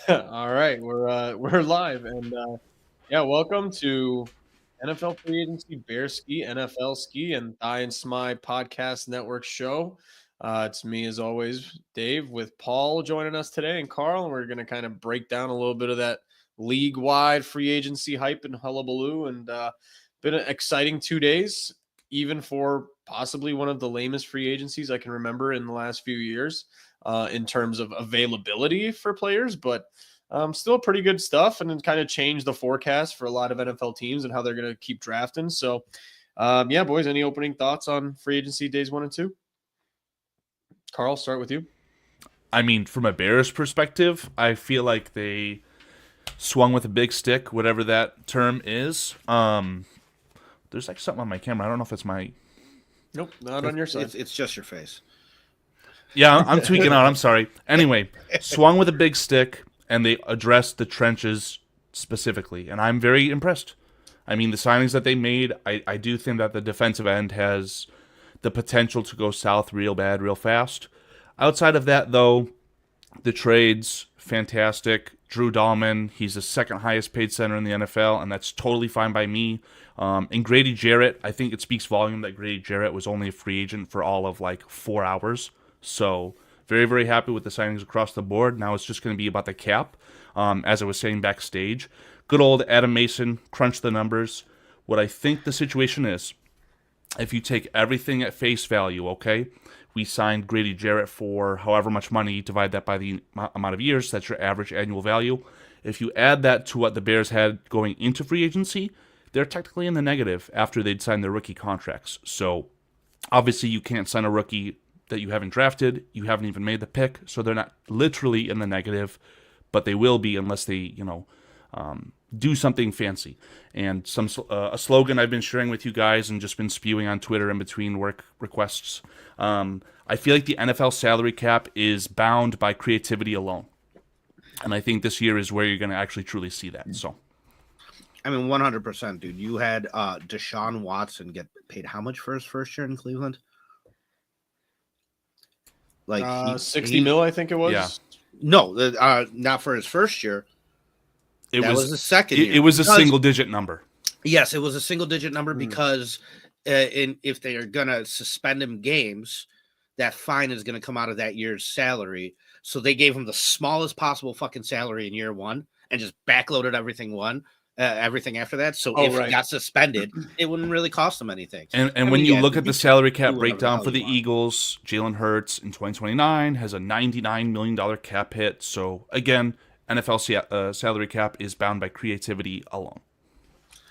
All right, we're live, and yeah, welcome to NFL Free Agency Bear Ski, NFL Ski, and Thigh and Smy Podcast Network show. It's me as always, Dave, with Paul joining us today, and Carl. And we're going to kind of break down a little bit of that league-wide free agency hype and hullabaloo, and been an exciting 2 days, even for possibly one of the lamest free agencies I can remember in the last few years in terms of availability for players, but still pretty good stuff, and it kind of changed the forecast for a lot of NFL teams and how they're going to keep drafting. So, yeah, boys, any opening thoughts on free agency days 1 and 2? Carl, start with you. I mean, from a Bears perspective, I feel like they swung with a big stick, whatever that term is. There's like something on my camera. I don't know if it's my. Nope, not on your side. It's just your face. Yeah, I'm tweaking out. I'm sorry. Anyway, swung with a big stick, and they addressed the trenches specifically, and I'm very impressed. I mean, the signings that they made, I do think that the defensive end has the potential to go south real bad, real fast. Outside of that, though, the trades, fantastic. Drew Dahlman, he's the second highest paid center in the NFL, and that's totally fine by me. And Grady Jarrett, I think it speaks volume that Grady Jarrett was only a free agent for all of like 4 hours. So very, very happy with the signings across the board. Now it's just going to be about the cap, as I was saying backstage. Good old Adam Mason crunched the numbers. What I think the situation is, if you take everything at face value, okay, we signed Grady Jarrett for however much money, divide that by the amount of years, that's your average annual value. If you add that to what the Bears had going into free agency, they're technically in the negative after they'd signed their rookie contracts. So obviously you can't sign a rookie that you haven't drafted, you haven't even made the pick, so they're not literally in the negative, but they will be unless they, do something fancy. And a slogan I've been sharing with you guys and just been spewing on Twitter in between work requests. I feel like the NFL salary cap is bound by creativity alone, and I think this year is where you're going to actually truly see that. So, I mean, 100%, dude. You had Deshaun Watson get paid how much for his first year in Cleveland? Like 60 mil, I think it was. Yeah. No, not for his first year. It was the second year. It was a single-digit number. Yes, it was a single-digit number because if they are going to suspend him games, that fine is going to come out of that year's salary. So they gave him the smallest possible fucking salary in year one and just backloaded everything after that. So if he got suspended, it wouldn't really cost him anything. And when you look at the salary cap breakdown for the Eagles, Jalen Hurts in 2029 has a $99 million cap hit. So again, NFL salary cap is bound by creativity alone.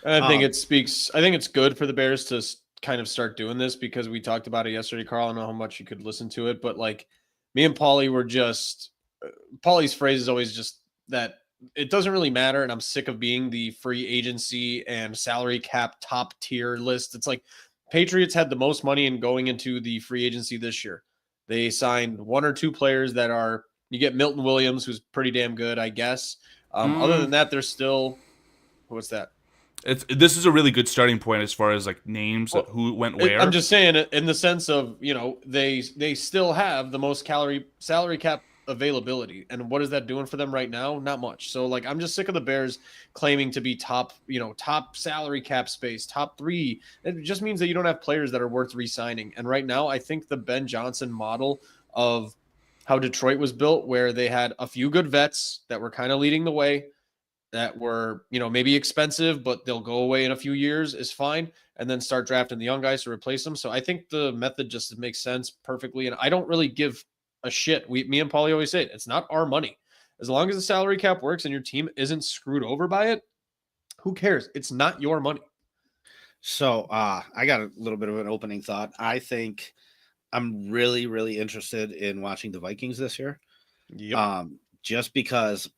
And I think it's good for the Bears to kind of start doing this because we talked about it yesterday, Carl. I don't know how much you could listen to it, but like me and Paulie were just Paulie's phrase is always just that it doesn't really matter. And I'm sick of being the free agency and salary cap top tier list. It's like Patriots had the most money in going into the free agency this year. They signed one or two players that are, you get Milton Williams, who's pretty damn good, I guess. Other than that, there's still, what's that? This is a really good starting point as far as like names, who went where. I'm just saying it in the sense of, they still have the most salary cap availability. And what is that doing for them right now? Not much. So like, I'm just sick of the Bears claiming to be top salary cap space, top 3. It just means that you don't have players that are worth re-signing. And right now, I think the Ben Johnson model of how Detroit was built, where they had a few good vets that were kind of leading the way, that were, maybe expensive, but they'll go away in a few years, is fine. And then start drafting the young guys to replace them. So I think the method just makes sense perfectly. And I don't really give a shit. Me and Paulie always say it's not our money. As long as the salary cap works and your team isn't screwed over by it, who cares? It's not your money. So I got a little bit of an opening thought. I think I'm really, really interested in watching the Vikings this year. Yep. Just because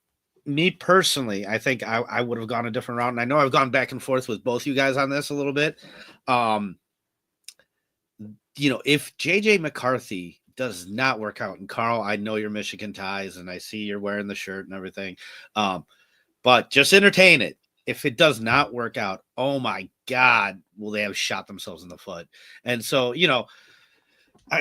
me personally, I think I would have gone a different route. And I know I've gone back and forth with both you guys on this a little bit. If JJ McCarthy does not work out, and Carl, I know your Michigan ties and I see you're wearing the shirt and everything. But just entertain it. If it does not work out, oh my God, will they have shot themselves in the foot? And so,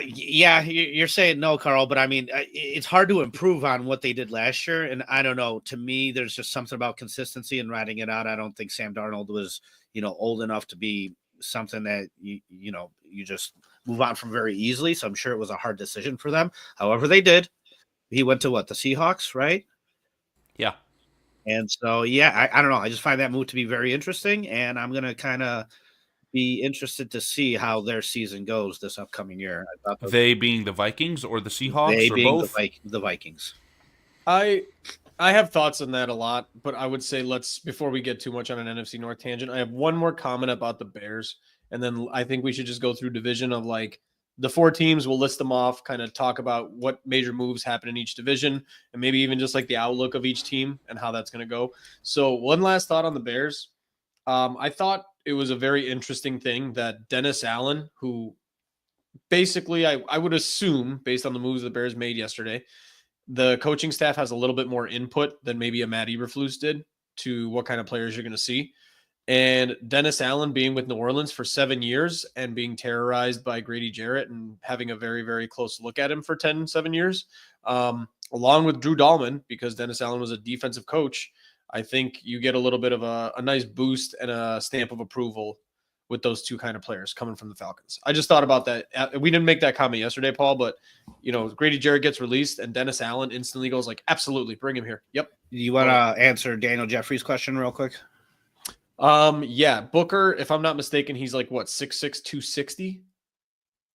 Yeah, you're saying no, Carl, but I mean, it's hard to improve on what they did last year. And I don't know. To me, there's just something about consistency and riding it out. I don't think Sam Darnold was, old enough to be something that you just move on from very easily. So I'm sure it was a hard decision for them. However, they did. He went to what, the Seahawks, right? Yeah. And so, yeah, I don't know. I just find that move to be very interesting, and I'm gonna kind of be interested to see how their season goes this upcoming year. I thought They being the Vikings or the they Seahawks or being both? the Vikings. I I have thoughts on that a lot, but I would say let's before we get too much on an NFC North tangent, I have one more comment about the Bears, and then I think we should just go through division of like the four teams. We'll list them off, kind of talk about what major moves happen in each division, and maybe even just like the outlook of each team and how that's going to go. So one last thought on the Bears. I thought it was a very interesting thing that Dennis Allen, who basically I would assume based on the moves the Bears made yesterday, the coaching staff has a little bit more input than maybe a Matt Eberflus did to what kind of players you're going to see. And Dennis Allen being with New Orleans for 7 years and being terrorized by Grady Jarrett and having a very, very close look at him for 7 years, along with Drew Dahlman, because Dennis Allen was a defensive coach, I think you get a little bit of a nice boost and a stamp of approval with those two kind of players coming from the Falcons. I just thought about that. We didn't make that comment yesterday, Paul, but Grady Jarrett gets released and Dennis Allen instantly goes like, absolutely, bring him here. Yep. You want to answer Daniel Jeffries' question real quick? Yeah, Booker, if I'm not mistaken, he's like what, 6'6", 260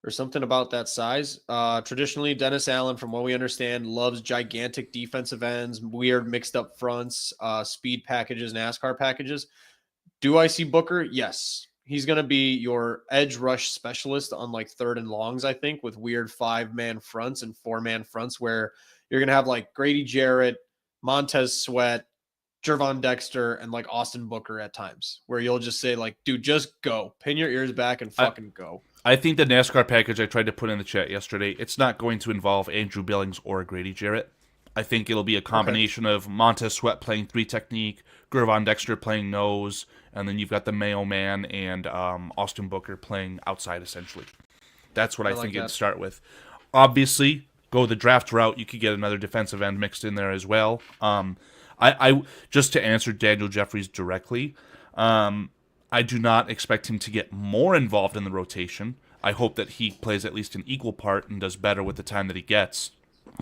or something about that size. Traditionally, Dennis Allen, from what we understand, loves gigantic defensive ends, weird mixed up fronts, speed packages, NASCAR packages. Do I see Booker? Yes. He's going to be your edge rush specialist on like third and longs, I think, with weird 5-man fronts and 4-man fronts where you're going to have like Grady Jarrett, Montez Sweat, Jervon Dexter, and like Austin Booker at times, where you'll just say like, dude, just go. Pin your ears back and fucking go. I think the NASCAR package I tried to put in the chat yesterday, it's not going to involve Andrew Billings or Grady Jarrett. I think it'll be a combination of Montez Sweat playing 3 technique, Gervon Dexter playing nose, and then you've got the Mayo Man and Austin Booker playing outside, essentially. That's what I think it'd start with. Obviously, go the draft route. You could get another defensive end mixed in there as well. I just to answer Daniel Jeffries directly, I do not expect him to get more involved in the rotation. I hope that he plays at least an equal part and does better with the time that he gets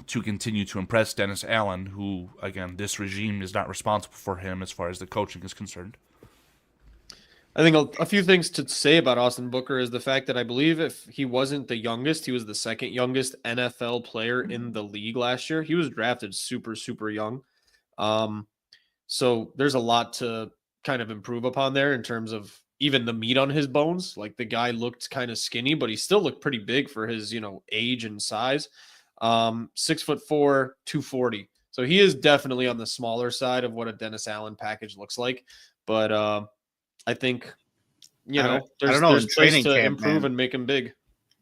to continue to impress Dennis Allen, who, again, this regime is not responsible for him as far as the coaching is concerned. I think a few things to say about Austin Booker is the fact that I believe if he wasn't the youngest, he was the second youngest NFL player in the league last year. He was drafted super, super young. So there's a lot to kind of improve upon there in terms of even the meat on his bones. Like the guy looked kind of skinny, but he still looked pretty big for his, age and size. 6'4", 240. So he is definitely on the smaller side of what a Dennis Allen package looks like. But I think, there's place to improve and make him big.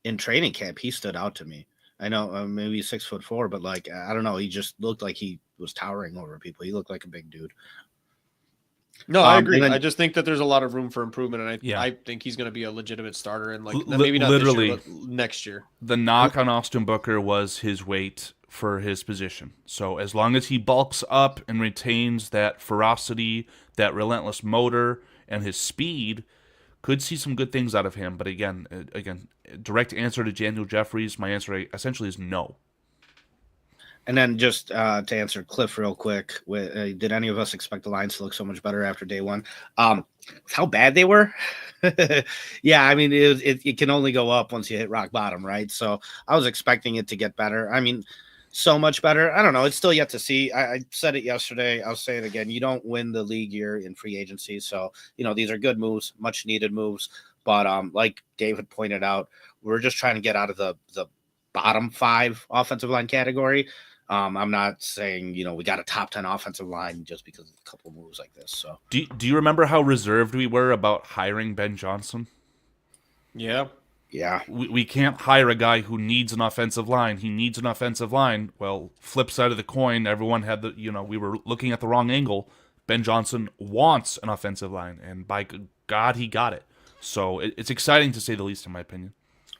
In training camp, he stood out to me. I know maybe 6'4", but like, I don't know. He just looked like he was towering over people. He looked like a big dude. No, I agree. I just think that there's a lot of room for improvement, and I think he's going to be a legitimate starter, and like maybe not literally this year, but next year. The knock on Austin Booker was his weight for his position. So as long as he bulks up and retains that ferocity, that relentless motor, and his speed, could see some good things out of him. But again, direct answer to Daniel Jeffries, my answer essentially is no. And then just to answer Cliff real quick, did any of us expect the Lions to look so much better after day one? How bad they were? Yeah, I mean, it can only go up once you hit rock bottom, right? So I was expecting it to get better. I mean, so much better. I don't know. It's still yet to see. I said it yesterday. I'll say it again. You don't win the league year in free agency. So, these are good moves, much needed moves. But like David pointed out, we're just trying to get out of the bottom 5 offensive line category. I'm not saying, we got a top 10 offensive line just because of a couple moves like this. So do you remember how reserved we were about hiring Ben Johnson? Yeah. Yeah. We can't hire a guy who needs an offensive line. He needs an offensive line. Well, flip side of the coin, everyone had we were looking at the wrong angle. Ben Johnson wants an offensive line, and by God, he got it. So it's exciting to say the least, in my opinion.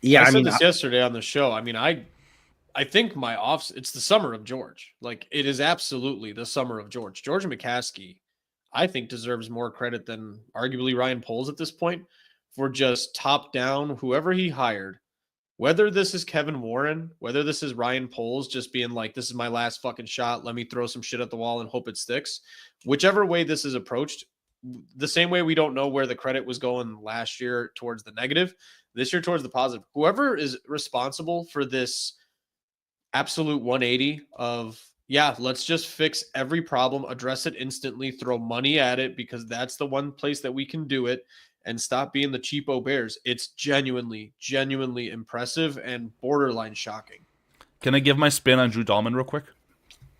Yeah, I said this yesterday on the show. I mean, I think it's the summer of George. Like, it is absolutely the summer of George. George McCaskey, I think, deserves more credit than arguably Ryan Poles at this point for just top down, whoever he hired, whether this is Kevin Warren, whether this is Ryan Poles just being like, this is my last fucking shot, let me throw some shit at the wall and hope it sticks. Whichever way this is approached, the same way we don't know where the credit was going last year towards the negative, this year towards the positive. Whoever is responsible for this absolute 180 of, yeah, let's just fix every problem, address it instantly, throw money at it because that's the one place that we can do it, and stop being the cheapo Bears. It's genuinely impressive and borderline shocking. Can I give my spin on Drew Dahlman real quick?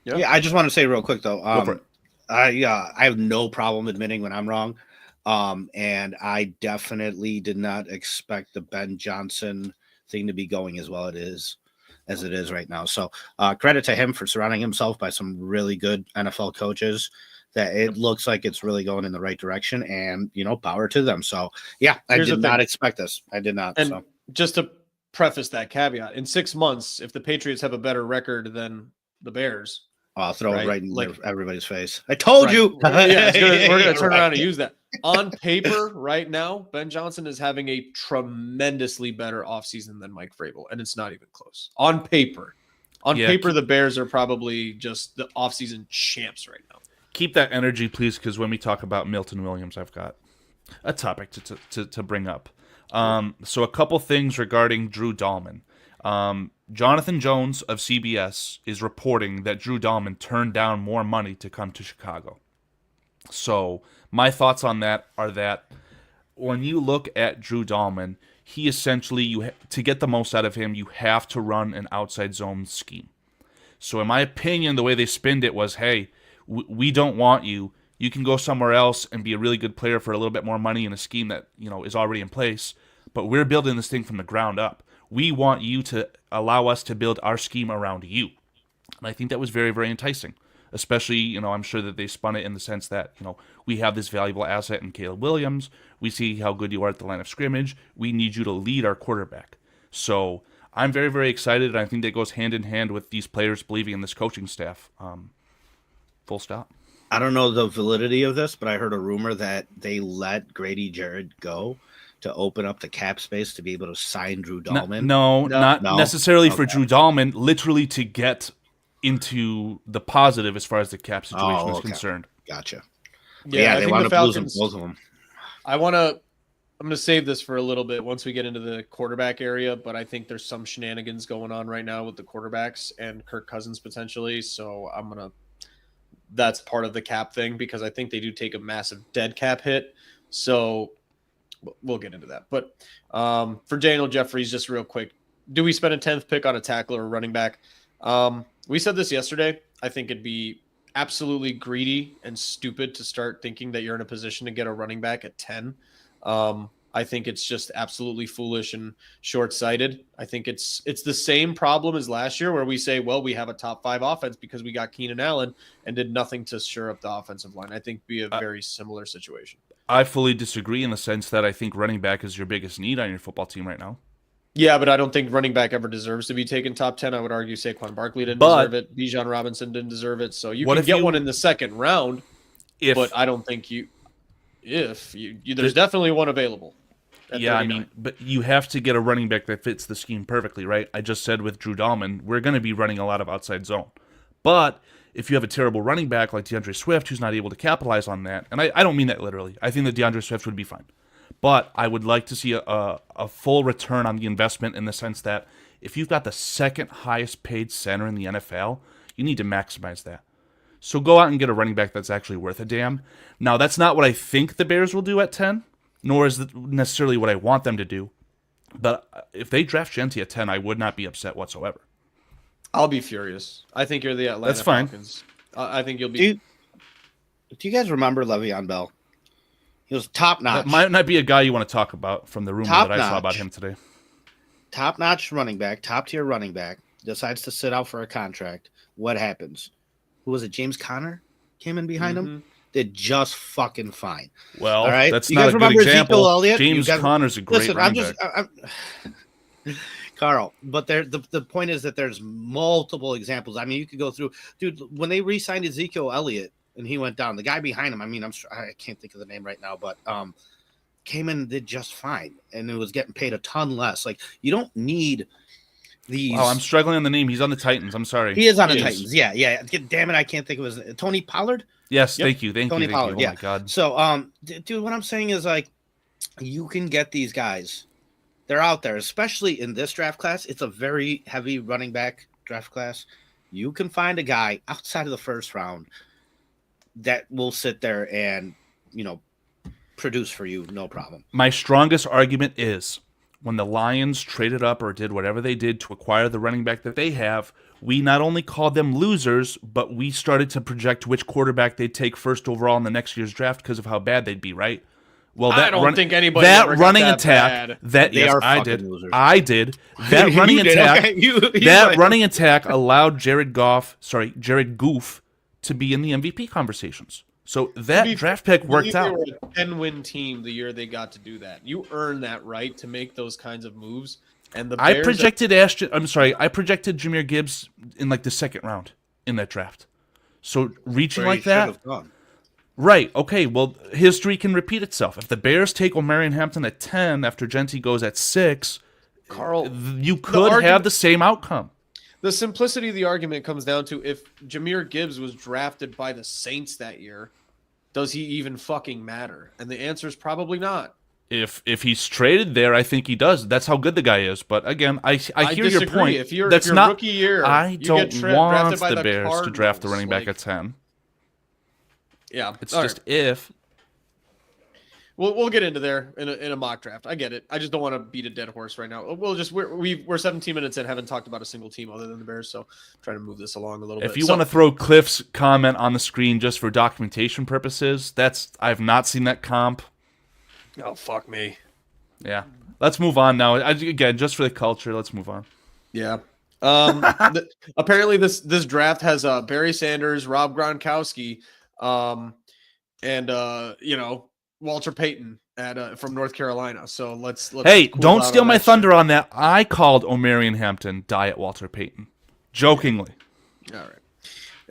Yeah, I just want to say real quick though. Go for it. I have no problem admitting when I'm wrong. And I definitely did not expect the Ben Johnson thing to be going as well as it is right now. So credit to him for surrounding himself by some really good NFL coaches. That it looks like it's really going in the right direction, and power to them. So yeah, I did not expect this. I did not. And just to preface that caveat, in 6 months, if the Patriots have a better record than the Bears, I'll throw it right in everybody's face. I told you. Yeah, we're going to turn around and use that. On paper, right now, Ben Johnson is having a tremendously better offseason than Mike Vrabel, and it's not even close. On paper. The Bears are probably just the offseason champs right now. Keep that energy, please, because when we talk about Milton Williams, I've got a topic to bring up. So a couple things regarding Drew Dahlman. Jonathan Jones of CBS is reporting that Drew Dahlman turned down more money to come to Chicago. So my thoughts on that are that when you look at Drew Dahlman, he essentially, to get the most out of him, you have to run an outside zone scheme. So in my opinion, the way they spinned it was, hey, we don't want you. You can go somewhere else and be a really good player for a little bit more money in a scheme that is already in place. But we're building this thing from the ground up. We want you to allow us to build our scheme around you. And I think that was very, very enticing. Especially, I'm sure that they spun it in the sense that, we have this valuable asset in Caleb Williams. We see how good you are at the line of scrimmage. We need you to lead our quarterback. So I'm very, very excited. And I think that goes hand in hand with these players believing in this coaching staff. Full stop. I don't know the validity of this, but I heard a rumor that they let Grady Jarrett go to open up the cap space to be able to sign Drew Dahlman. No, not necessarily for Drew Dahlman, literally to get into the positive as far as the cap situation is concerned. Gotcha. Yeah, they want to lose both of them. I'm going to save this for a little bit once we get into the quarterback area, but I think there's some shenanigans going on right now with the quarterbacks and Kirk Cousins potentially. So that's part of the cap thing because I think they do take a massive dead cap hit. So we'll get into that. But for Daniel Jeffries, just real quick, do we spend a 10th pick on a tackle or a running back? We said this yesterday. I think it'd be absolutely greedy and stupid to start thinking that you're in a position to get a running back at 10. I think it's just absolutely foolish and short-sighted. I think it's the same problem as last year where we say, well, we have a top 5 offense because we got Keenan Allen and did nothing to shore up the offensive line. I think be a very similar situation. I fully disagree in the sense that I think running back is your biggest need on your football team right now. Yeah, but I don't think running back ever deserves to be taken top 10. I would argue Saquon Barkley didn't deserve it. Bijan Robinson didn't deserve it. So you can get one in the second round, but I don't think there's definitely one available. Yeah, 39. But you have to get a running back that fits the scheme perfectly, right? I just said with Drew Dahlman, we're going to be running a lot of outside zone. But if you have a terrible running back like DeAndre Swift who's not able to capitalize on that, and I don't mean that literally. I think that DeAndre Swift would be fine. But I would like to see a full return on the investment in the sense that if you've got the second highest paid center in the NFL, you need to maximize that. So go out and get a running back that's actually worth a damn. Now, that's not what I think the Bears will do at 10, nor is it necessarily what I want them to do. But if they draft Genti at 10, I would not be upset whatsoever. I'll be furious. I think you're the Atlanta Falcons. I think you'll be. Do you guys remember Le'Veon Bell? He was top-notch. That might not be a guy you want to talk about from the rumor that I saw about him today. Top-notch running back, top-tier running back, decides to sit out for a contract. What happens? Who was it? James Conner came in behind him? Did just fucking fine. Well, all right? That's not a good example. James Conner's a great running back. Carl. But the point is that there's multiple examples. I mean, you could go through, dude. When they re-signed Ezekiel Elliott and he went down, the guy behind him. I mean, I can't think of the name right now, but came in and did just fine, and it was getting paid a ton less. Like you don't need these. Oh, I'm struggling on the name. He's on the Titans. I'm sorry. He is on the He is. Titans. Yeah. Damn it, I can't think of his Tony Pollard. Yes, Yep. thank you. Tony Pollard. Oh Yeah. my God. So, dude, what I'm saying is like, you can get these guys. They're out there, especially in this draft class. It's a very heavy running back draft class. You can find a guy outside of the first round that will sit there and, produce for you, no problem. My strongest argument is when the Lions traded up or did whatever they did to acquire the running back that they have, we not only called them losers, but we started to project which quarterback they'd take first overall in the next year's draft because of how bad they'd be, right? Well, I don't think anybody that ever got running that attack bad. that They yes, are I fucking did. losers. I did. That running You did, attack okay. You that went. running attack allowed Jared Goof to be in the MVP conversations. So that draft pick worked out. They were a 10-win team the year they got to do that. You earn that right to make those kinds of moves. And the Bears I projected Jahmyr Gibbs in like the second round in that draft. So reaching Where he like that, should have gone. right? Okay, well, history can repeat itself. If the Bears take Omarion Hampton at 10 after Genty goes at 6, Carl, you could have the same outcome. the simplicity of the argument comes down to if Jahmyr Gibbs was drafted by the Saints that year, does he even fucking matter? And the answer is probably not. If he's traded there, I think he does. That's how good the guy is. But again, I hear your disagree. point. If you're not rookie year, I you don't get want drafted by the Bears to draft the Cardinals, running back like- at 10. Yeah, It's all just right. if. We'll get into there in a mock draft. I get it. I just don't want to beat a dead horse right now. We're 17 minutes in, haven't talked about a single team other than the Bears, so trying to move this along a little bit. If you want to throw Cliff's comment on the screen just for documentation purposes, I've not seen that comp. Oh fuck me. Yeah. Let's move on now. Again, just for the culture, let's move on. Yeah. Apparently this draft has Barry Sanders, Rob Gronkowski, and Walter Payton from North Carolina. So let's Hey, cool don't out steal on my that thunder on that. I called Omarion Hampton Diet Walter Payton. Jokingly. shit. All right.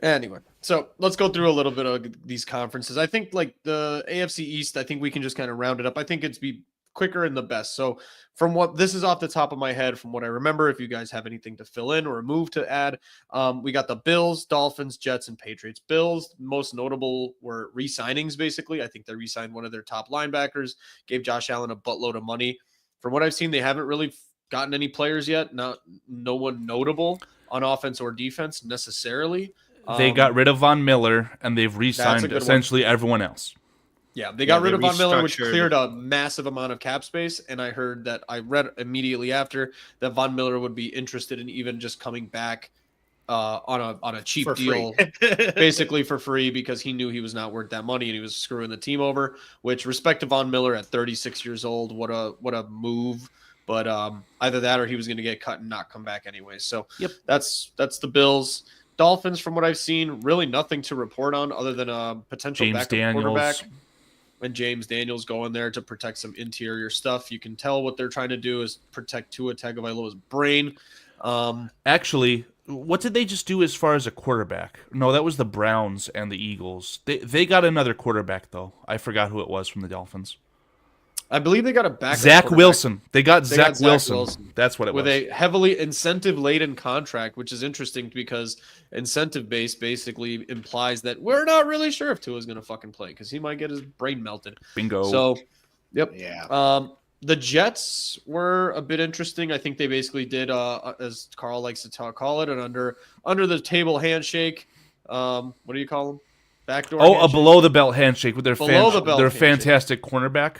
Anyway, so let's go through a little bit of these conferences. I think like the AFC East, I think we can just kind of round it up. I think it's be quicker and the best. So from what this is off the top of my head, from what I remember, if you guys have anything to fill in or a move to add, we got the Bills, Dolphins, Jets, and Patriots. Bills, most notable were re-signings, basically. I think they re-signed one of their top linebackers, gave Josh Allen a buttload of money. From what I've seen, they haven't really gotten any players yet. No one notable on offense or defense necessarily. They got rid of Von Miller, and they've That's a re-signed good one. essentially everyone else. Yeah, they got rid they of Von Miller, which restructured. cleared a massive amount of cap space. And I read immediately after that Von Miller would be interested in even just coming back on a cheap For deal, free. basically for free, because he knew he was not worth that money and he was screwing the team over. Which, respect to Von Miller at 36 years old, what a move. But either that or he was going to get cut and not come back anyway. So Yep. that's the Bills. Dolphins, from what I've seen, really nothing to report on other than a potential James backup quarterback. Daniels. And James Daniels going there to protect some interior stuff. You can tell what they're trying to do is protect Tua Tagovailoa's brain. Actually, what did they just do as far as a quarterback? No, that was the Browns and the Eagles. They got another quarterback, though. I forgot who it was from the Dolphins. I believe they got a backup Zach quarterback Wilson. They got Zach Zach Wilson. Wilson. That's what it with was. a heavily incentive-laden contract, which is interesting because incentive-based basically implies that we're not really sure if Tua's going to fucking play because he might get his brain melted. Bingo. So, yep. Yeah. The Jets were a bit interesting. I think they basically did, as Carl likes to call it, an under the table handshake. What do you call them? Backdoor. a handshake? below the belt handshake with their Below-the-belt handshake. fantastic cornerback.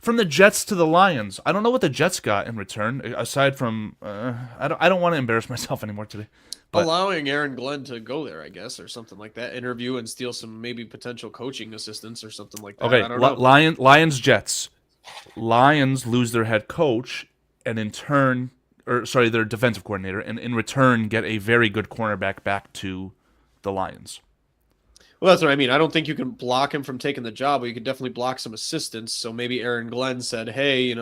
From the Jets to the Lions. I don't know what the Jets got in return aside from I don't want to embarrass myself anymore today. But allowing Aaron Glenn to go there, I guess, or something like that. Interview and steal some maybe potential coaching assistants or something like that. okay, I don't know. Lions Jets. Lions lose their head coach and in turn their defensive coordinator and in return get a very good cornerback back to the Lions. Well, that's what I mean. I don't think you can block him from taking the job, but you can definitely block some assistants. So maybe Aaron Glenn said, hey,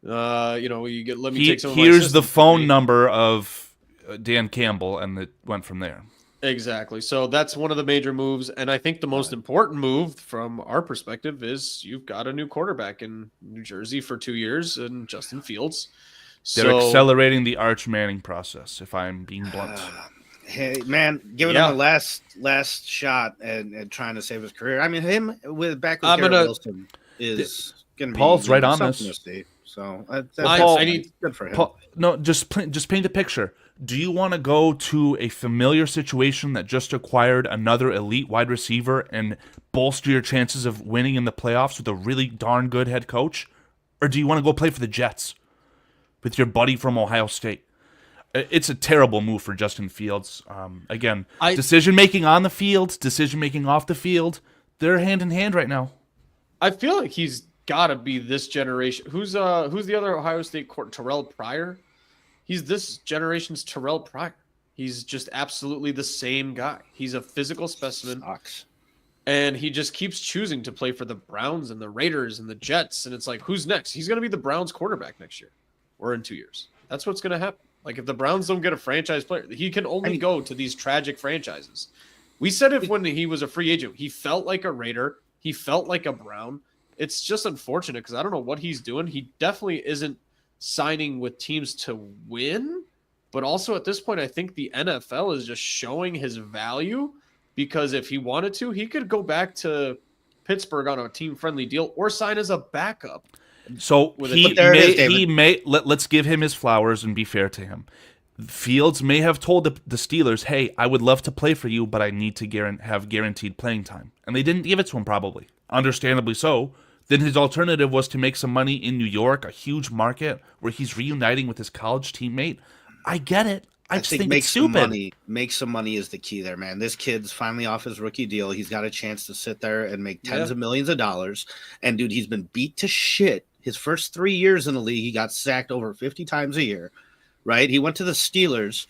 You get let me take some. Here's the phone number. number of Dan Campbell, and it went from there. Exactly. So that's one of the major moves. And I think the most important move from our perspective is you've got a new quarterback in New Jersey for 2 years and Justin Fields. They're accelerating the Arch Manning process, if I'm being blunt. Hey, man, giving him a last shot and trying to save his career. I mean, him with Garrett Wilson is going to be Paul's right on this. So I need good for him. Paul, no, just paint a picture. Do you want to go to a familiar situation that just acquired another elite wide receiver and bolster your chances of winning in the playoffs with a really darn good head coach? Or do you want to go play for the Jets with your buddy from Ohio State? It's a terrible move for Justin Fields. Again, decision-making on the field, decision-making off the field, they're hand in hand right now. I feel like he's got to be this generation. Who's the other Ohio State court? Terrell Pryor? He's this generation's Terrell Pryor. He's just absolutely the same guy. He's a physical specimen. Sucks. And he just keeps choosing to play for the Browns and the Raiders and the Jets. And it's like, who's next? He's going to be the Browns quarterback next year or in 2 years. That's what's going to happen. Like, if the Browns don't get a franchise player, he can only go to these tragic franchises. We said it when he was a free agent. He felt like a Raider. He felt like a Brown. It's just unfortunate because I don't know what he's doing. He definitely isn't signing with teams to win, but also at this point, I think the NFL is just showing his value because if he wanted to, he could go back to Pittsburgh on a team-friendly deal or sign as a backup. So let's give him his flowers and be fair to him. Fields may have told the Steelers, hey, I would love to play for you, but I need to have guaranteed playing time. And they didn't give it to him, probably. Understandably so. Then his alternative was to make some money in New York, a huge market where he's reuniting with his college teammate. I get it. I just think it's stupid. Make some money is the key there, man. This kid's finally off his rookie deal. He's got a chance to sit there and make tens of millions of dollars. And, dude, he's been beat to shit. His first 3 years in the league, he got sacked over 50 times a year, right? He went to the Steelers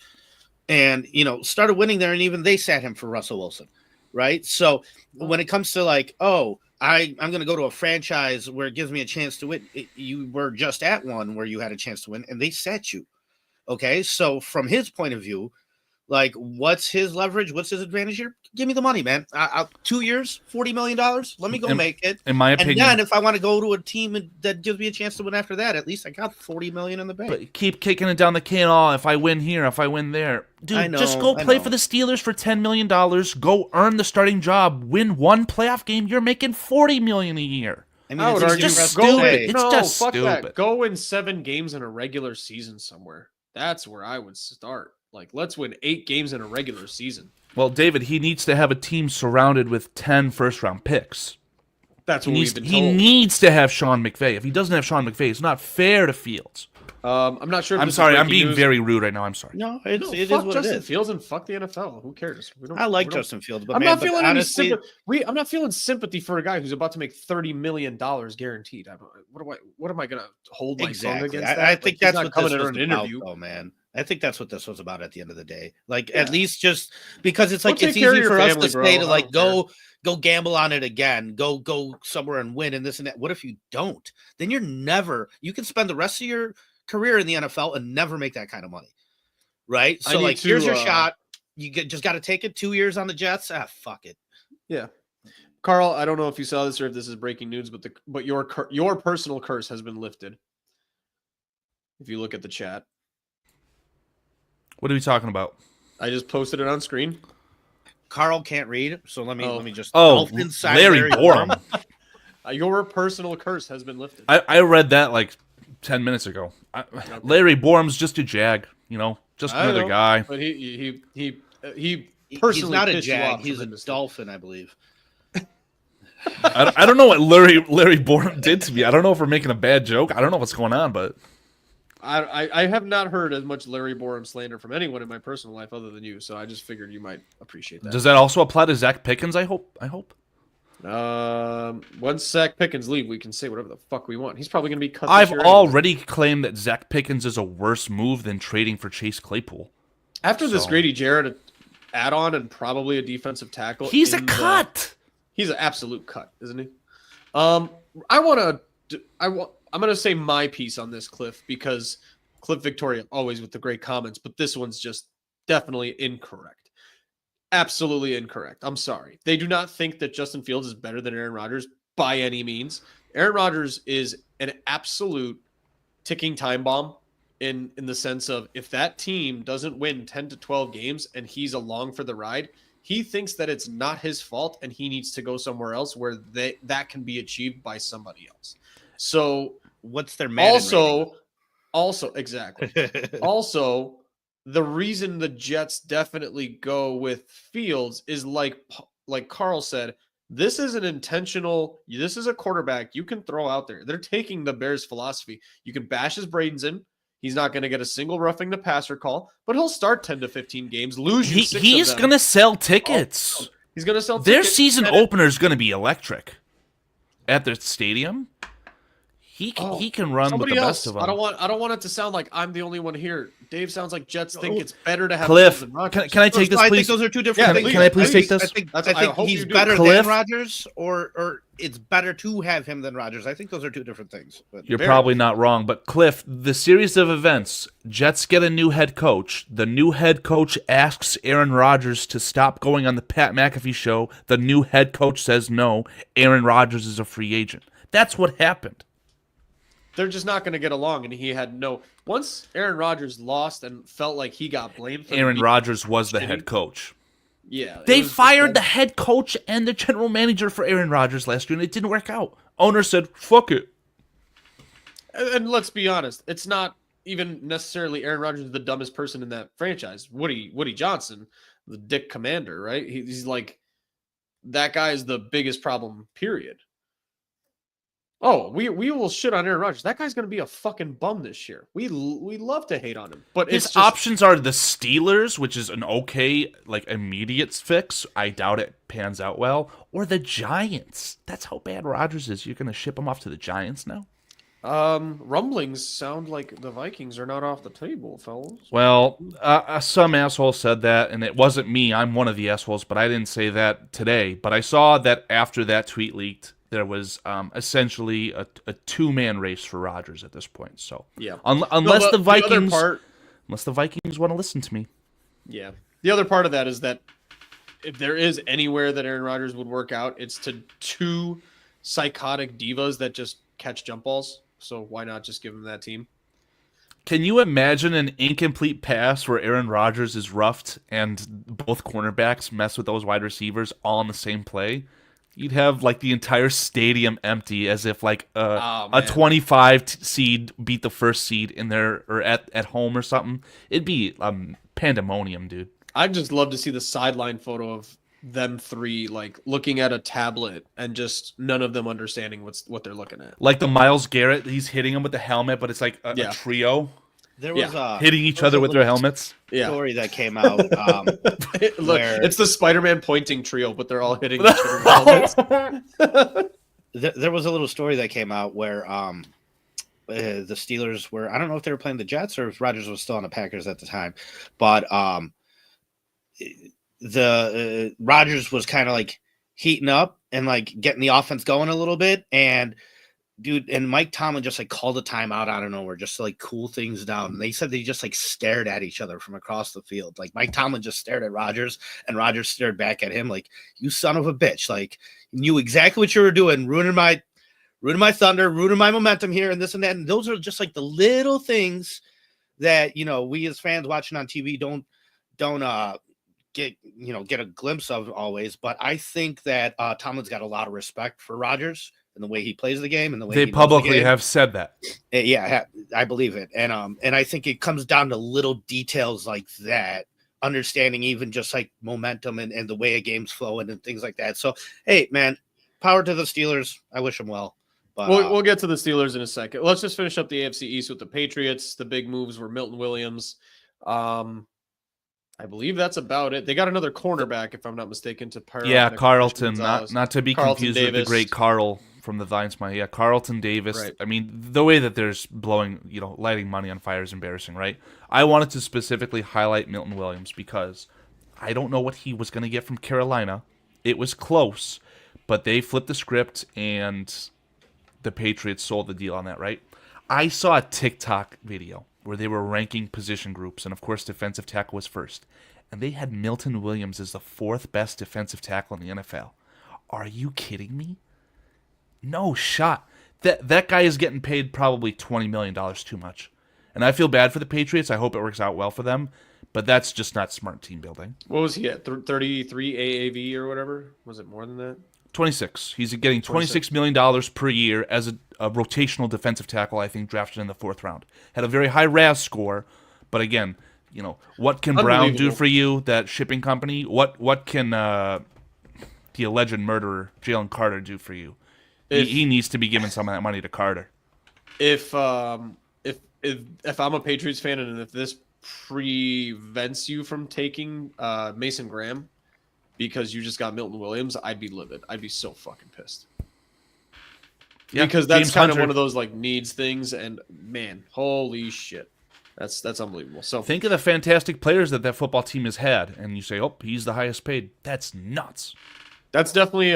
and, started winning there, and even they sat him for Russell Wilson, right? So when it comes to like, I'm going to go to a franchise where it gives me a chance to win. You were just at one where you had a chance to win, and they sat you. Okay, so from his point of view, like, what's his leverage? What's his advantage here? Give me the money, man. 2 years, $40 million. Let me go make it. In my opinion. And then if I want to go to a team that gives me a chance to win after that, at least I got $40 million in the bank. But keep kicking it down the can. Oh, if I win here, if I win there. Dude, just go play for the Steelers for $10 million. Go earn the starting job. Win one playoff game. You're making $40 million a year. I mean, it's just stupid. It's just stupid. That. Go win 7 games in a regular season somewhere. That's where I would start. Like, let's win 8 games in a regular season. Well, David, he needs to have a team surrounded with 10 first-round picks. That's what we've been told. He needs to have Sean McVay. If he doesn't have Sean McVay, it's not fair to Fields. I'm not sure. I'm sorry. I'm being very rude right now. I'm sorry. No, it is fuck what Justin it is. Fields and fuck the NFL. Who cares? I like Justin Fields, but I'm not feeling honestly, any sympathy. I'm not feeling sympathy for a guy who's about to make $30 million guaranteed. What am I going to hold my tongue against? I think that's what coming this in was an interview. About, though, man. I think that's what this was about at the end of the day. Like, at least just because it's like, We'll it's take care easy of your for us family, to bro. say to I like don't go gamble on it again, go somewhere and win and this and that. What if you don't? Then you can spend the rest of your career in the NFL and never make that kind of money, right? So like, here's your shot. You just got to take it. 2 years on the Jets. Fuck it. Yeah, Carl. I don't know if you saw this or if this is breaking news, but your personal curse has been lifted. If you look at the chat, what are we talking about? I just posted it on screen. Carl can't read, so let me just. Larry Borum. Your personal curse has been lifted. I read that like 10 minutes ago. Larry Borum's just a jag, just another guy. But he personally, he's not a jag. He's a dolphin, I believe. I don't know what Larry Borum did to me. I don't know if we're making a bad joke. I don't know what's going on, but I have not heard as much Larry Borum slander from anyone in my personal life other than you. So I just figured you might appreciate that. Does that also apply to Zach Pickens? I hope. Once Zach Pickens leave, we can say whatever the fuck we want. He's probably going to be cut. I've already claimed that Zach Pickens is a worse move than trading for Chase Claypool. After this Grady Jarrett add-on and probably a defensive tackle, he's a cut. He's an absolute cut, isn't he? I want I'm gonna say my piece on this, Cliff, because Cliff Victoria always with the great comments, but this one's just definitely incorrect. Absolutely incorrect. I'm sorry. They do not think that Justin Fields is better than Aaron Rodgers by any means. Aaron Rodgers is an absolute ticking time bomb in the sense of if that team doesn't win 10 to 12 games and he's along for the ride, he thinks that it's not his fault and he needs to go somewhere else where that can be achieved by somebody else. So what's their Madden also exactly. Also, the reason the Jets definitely go with Fields is like Carl said, this is a quarterback you can throw out there. They're taking the Bears philosophy. You can bash his brains in. He's not going to get a single roughing the passer call, but he'll start 10 to 15 games, lose you 6 of them. He's going to sell tickets. He's going to sell Their tickets. season opener is going to be electric at their stadium. He can run with the best of them. I don't want it to sound like I'm the only one here. Dave sounds like Jets think it's better to have Cliff. Fields than Rodgers. Can I take this, please? I think those are two different things. Can I please take this? I think he's better Cliff? than Rodgers, or it's better to have him than Rodgers. I think those are two different things. But You're probably not wrong, but Cliff, the series of events, Jets get a new head coach. The new head coach asks Aaron Rodgers to stop going on the Pat McAfee show. The new head coach says no. Aaron Rodgers is a free agent. That's what happened. They're just not going to get along, and he had no. Once Aaron Rodgers lost and felt like he got blamed for Aaron Rodgers was the head coach. Yeah, they fired the head coach and the general manager for Aaron Rodgers last year, and it didn't work out. Owner said, "Fuck it." And let's be honest, it's not even necessarily Aaron Rodgers is the dumbest person in that franchise. Woody Johnson, the dick commander, right? He's like that guy is the biggest problem. Period. Oh, we will shit on Aaron Rodgers. That guy's going to be a fucking bum this year. We love to hate on him, but his options are the Steelers, which is an okay immediate fix. I doubt it pans out well, or the Giants. That's how bad Rodgers is. You're going to ship him off to the Giants now? Rumblings sound like the Vikings are not off the table, fellas. Well, some asshole said that, and it wasn't me. I'm one of the assholes, but I didn't say that today. But I saw that after that tweet leaked, there was essentially a two-man race for Rodgers at this point. So yeah, unless the Vikings want to listen to me. Yeah, the other part of that is that if there is anywhere that Aaron Rodgers would work out, it's to two psychotic divas that just catch jump balls. So why not just give him that team? Can you imagine an incomplete pass where Aaron Rodgers is roughed and both cornerbacks mess with those wide receivers all in the same play? You'd have the entire stadium empty, as if a 25 seed beat the first seed in there or at home or something. It'd be pandemonium, dude. I'd just love to see the sideline photo of them three looking at a tablet and just none of them understanding what they're looking at. Like the Myles Garrett, he's hitting him with the helmet, but it's like a trio. There was hitting each other with their helmets. Story that came out. Look, it's the Spider-Man pointing trio, but they're all hitting each other with helmets. There was a little story that came out where the Steelers were. I don't know if they were playing the Jets or if Rodgers was still on the Packers at the time, but the Rodgers was kind of heating up and getting the offense going a little bit, and dude, and Mike Tomlin just called a timeout out of nowhere, just to cool things down. And they said they just stared at each other from across the field. Mike Tomlin just stared at Rodgers, and Rodgers stared back at him you son of a bitch. Knew exactly what you were doing, ruining my thunder, ruining my momentum here, and this and that. And those are just the little things that we as fans watching on TV don't get a glimpse of always. But I think that Tomlin's got a lot of respect for Rodgers and the way he plays the game and the way they publicly have said that. Yeah, I believe it. And I think it comes down to little details like that, understanding even just momentum and the way a game's flowing and things like that. So, hey, man, power to the Steelers. I wish them well. But we'll get to the Steelers in a second. Let's just finish up the AFC East with the Patriots. The big moves were Milton Williams. I believe that's about it. They got another cornerback, if I'm not mistaken, to pair. Yeah, Carlton, not to be Carlton confused Davis with the great Carl from the Lions money. Yeah, Carlton Davis. Right. I mean, the way that there's lighting money on fire is embarrassing, right? I wanted to specifically highlight Milton Williams because I don't know what he was going to get from Carolina. It was close, but they flipped the script and the Patriots sold the deal on that, right? I saw a TikTok video where they were ranking position groups, and of course, defensive tackle was first. And they had Milton Williams as the 4th best defensive tackle in the NFL. Are you kidding me? No shot. That guy is getting paid probably $20 million too much. And I feel bad for the Patriots. I hope it works out well for them. But that's just not smart team building. What was he at? 33 AAV or whatever? Was it more than that? 26. He's getting $26 million per year as a rotational defensive tackle, I think, drafted in the 4th round. Had a very high RAS score, but again, what can Brown do for you, that shipping company? What can the alleged murderer, Jalen Carter, do for you? He needs to be giving some of that money to Carter. If I'm a Patriots fan and if this prevents you from taking Mason Graham because you just got Milton Williams, I'd be livid. I'd be so fucking pissed. Yeah, because that's kind of one of those like needs things, and man, holy shit. That's unbelievable. So think of the fantastic players that football team has had, and you say, "Oh, he's the highest paid." That's nuts. That's definitely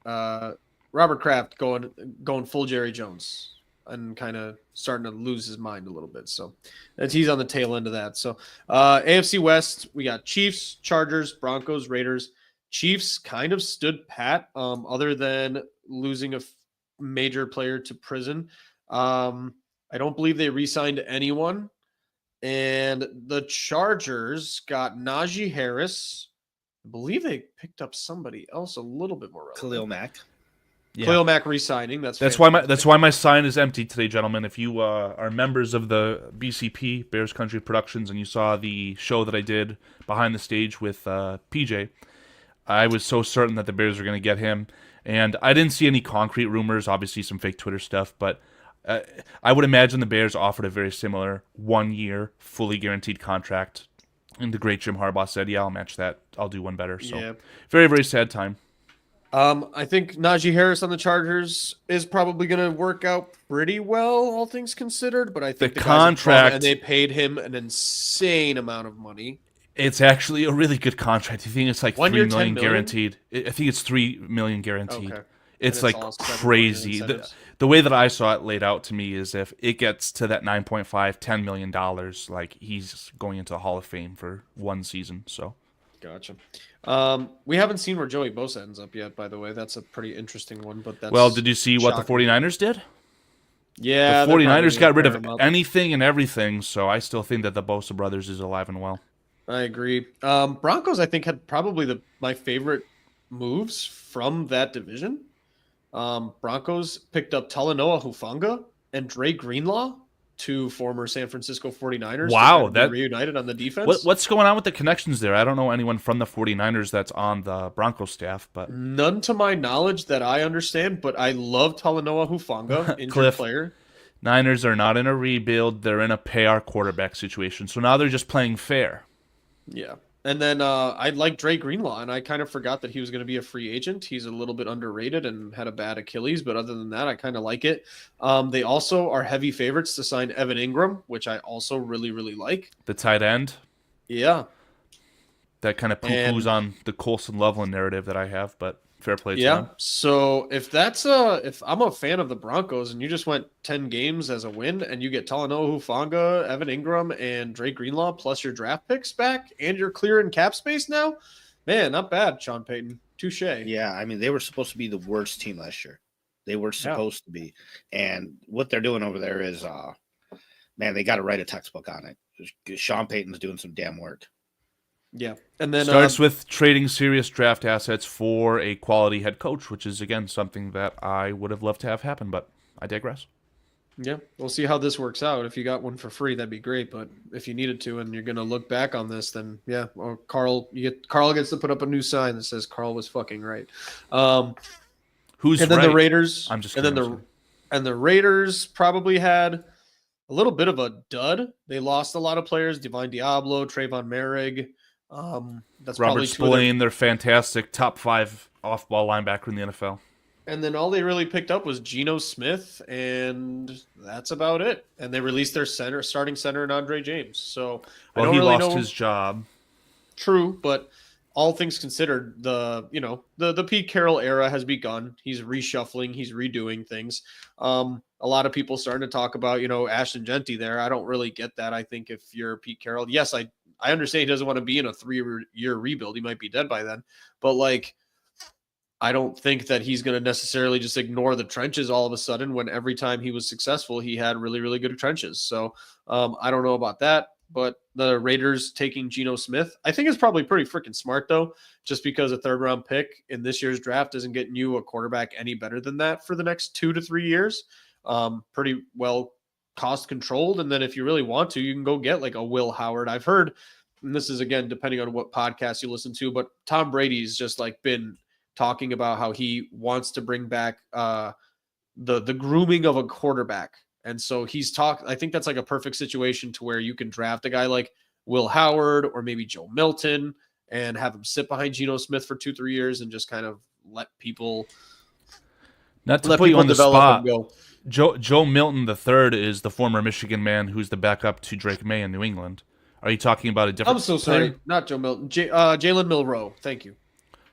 Robert Kraft going full Jerry Jones and kind of starting to lose his mind a little bit. So he's on the tail end of that. So AFC West, we got Chiefs, Chargers, Broncos, Raiders. Chiefs kind of stood pat, other than losing a major player to prison. I don't believe they re-signed anyone. And the Chargers got Najee Harris. I believe they picked up somebody else a little bit more relevant. Khalil Mack. Yeah. Khalil Mack re-signing. That's why my sign is empty today, gentlemen. If you are members of the BCP, Bears Country Productions, and you saw the show that I did behind the stage with PJ, I was so certain that the Bears were going to get him. And I didn't see any concrete rumors, obviously some fake Twitter stuff, but I would imagine the Bears offered a very similar 1-year, fully guaranteed contract. And the great Jim Harbaugh said, yeah, I'll match that. I'll do one better. So yeah. Very, very sad time. I think Najee Harris on the Chargers is probably going to work out pretty well, all things considered. But I think the contract, and they paid him an insane amount of money. It's actually a really good contract. I think it's like $3 million guaranteed. I think it's $3 million guaranteed. Okay. It's like crazy. The way that I saw it laid out to me is if it gets to that $9.5, $10 million, like he's going into the Hall of Fame for one season. So, gotcha. We haven't seen where Joey Bosa ends up yet, by the way. That's a pretty interesting one. But that's did you see what the 49ers did? Yeah, the 49ers got rid of anything and everything, so I still think that the Bosa brothers is alive and well. I agree. Broncos, I think, had probably my favorite moves from that division. Broncos picked up Talanoa Hufanga and Dre Greenlaw, two former San Francisco 49ers. Wow, that reunited on the defense. What's going on with the connections there? I don't know anyone from the 49ers that's on the Broncos staff, but none to my knowledge that I understand, but I love Talanoa Hufanga, injured player. Niners are not in a rebuild, they're in a pay our quarterback situation. So now they're just playing fair. Yeah. And then I like Dre Greenlaw, and I kind of forgot that he was going to be a free agent. He's a little bit underrated and had a bad Achilles, but other than that, I kind of like it. They also are heavy favorites to sign Evan Ingram, which I also really, really like. The tight end? Yeah. That kind of poo-poos on the Colson Loveland narrative that I have, but fair play to them. So if I'm a fan of the Broncos and you just went 10 games as a win and you get Talanoa Hufanga, Evan Ingram, and Drake Greenlaw plus your draft picks back and you're clearing cap space now, man, not bad, Sean Payton. Touche. Yeah, I mean, they were supposed to be the worst team last year. They were supposed to be. And what they're doing over there is, man, they got to write a textbook on it. Sean Payton's doing some damn work. Yeah, and then starts with trading serious draft assets for a quality head coach, which is again something that I would have loved to have happen, but I digress. Yeah, we'll see how this works out. If you got one for free, that'd be great. But if you needed to, and you're gonna look back on this, then yeah, or Carl gets to put up a new sign that says Carl was fucking right. Who's and then right? The Raiders. I'm just and then the Raiders probably had a little bit of a dud. They lost a lot of players: Divine Diablo, Trayvon Merrick. That's Robert Spillane, their fantastic top 5 off-ball linebacker in the NFL. And then all they really picked up was Geno Smith, and that's about it. And they released their starting center, in Andre James. So he lost his job. True, but all things considered, the Pete Carroll era has begun. He's reshuffling, he's redoing things. A lot of people starting to talk about, Ashton Genty there. I don't really get that. I think if you're Pete Carroll, yes, I understand he doesn't want to be in a 3-year rebuild. He might be dead by then, but like, I don't think that he's going to necessarily just ignore the trenches all of a sudden when every time he was successful, he had really, really good trenches. So I don't know about that, but the Raiders taking Geno Smith, I think is probably pretty freaking smart though, just because a 3rd-round pick in this year's draft isn't getting you a quarterback any better than that for the next 2 to 3 years. Pretty well cost controlled. And then if you really want to, you can go get like a Will Howard. I've heard, and this is again, depending on what podcast you listen to, but Tom Brady's just like been talking about how he wants to bring back the grooming of a quarterback. And so I think that's like a perfect situation to where you can draft a guy like Will Howard or maybe Joe Milton and have him sit behind Geno Smith for 2-3 years and just kind of let people Not to put you on the spot. go. Joe Milton III is the former Michigan man who's the backup to Drake May in New England. Are you talking about a different I'm so sorry. player? Not Joe Milton. Jalen Milroe. Thank you.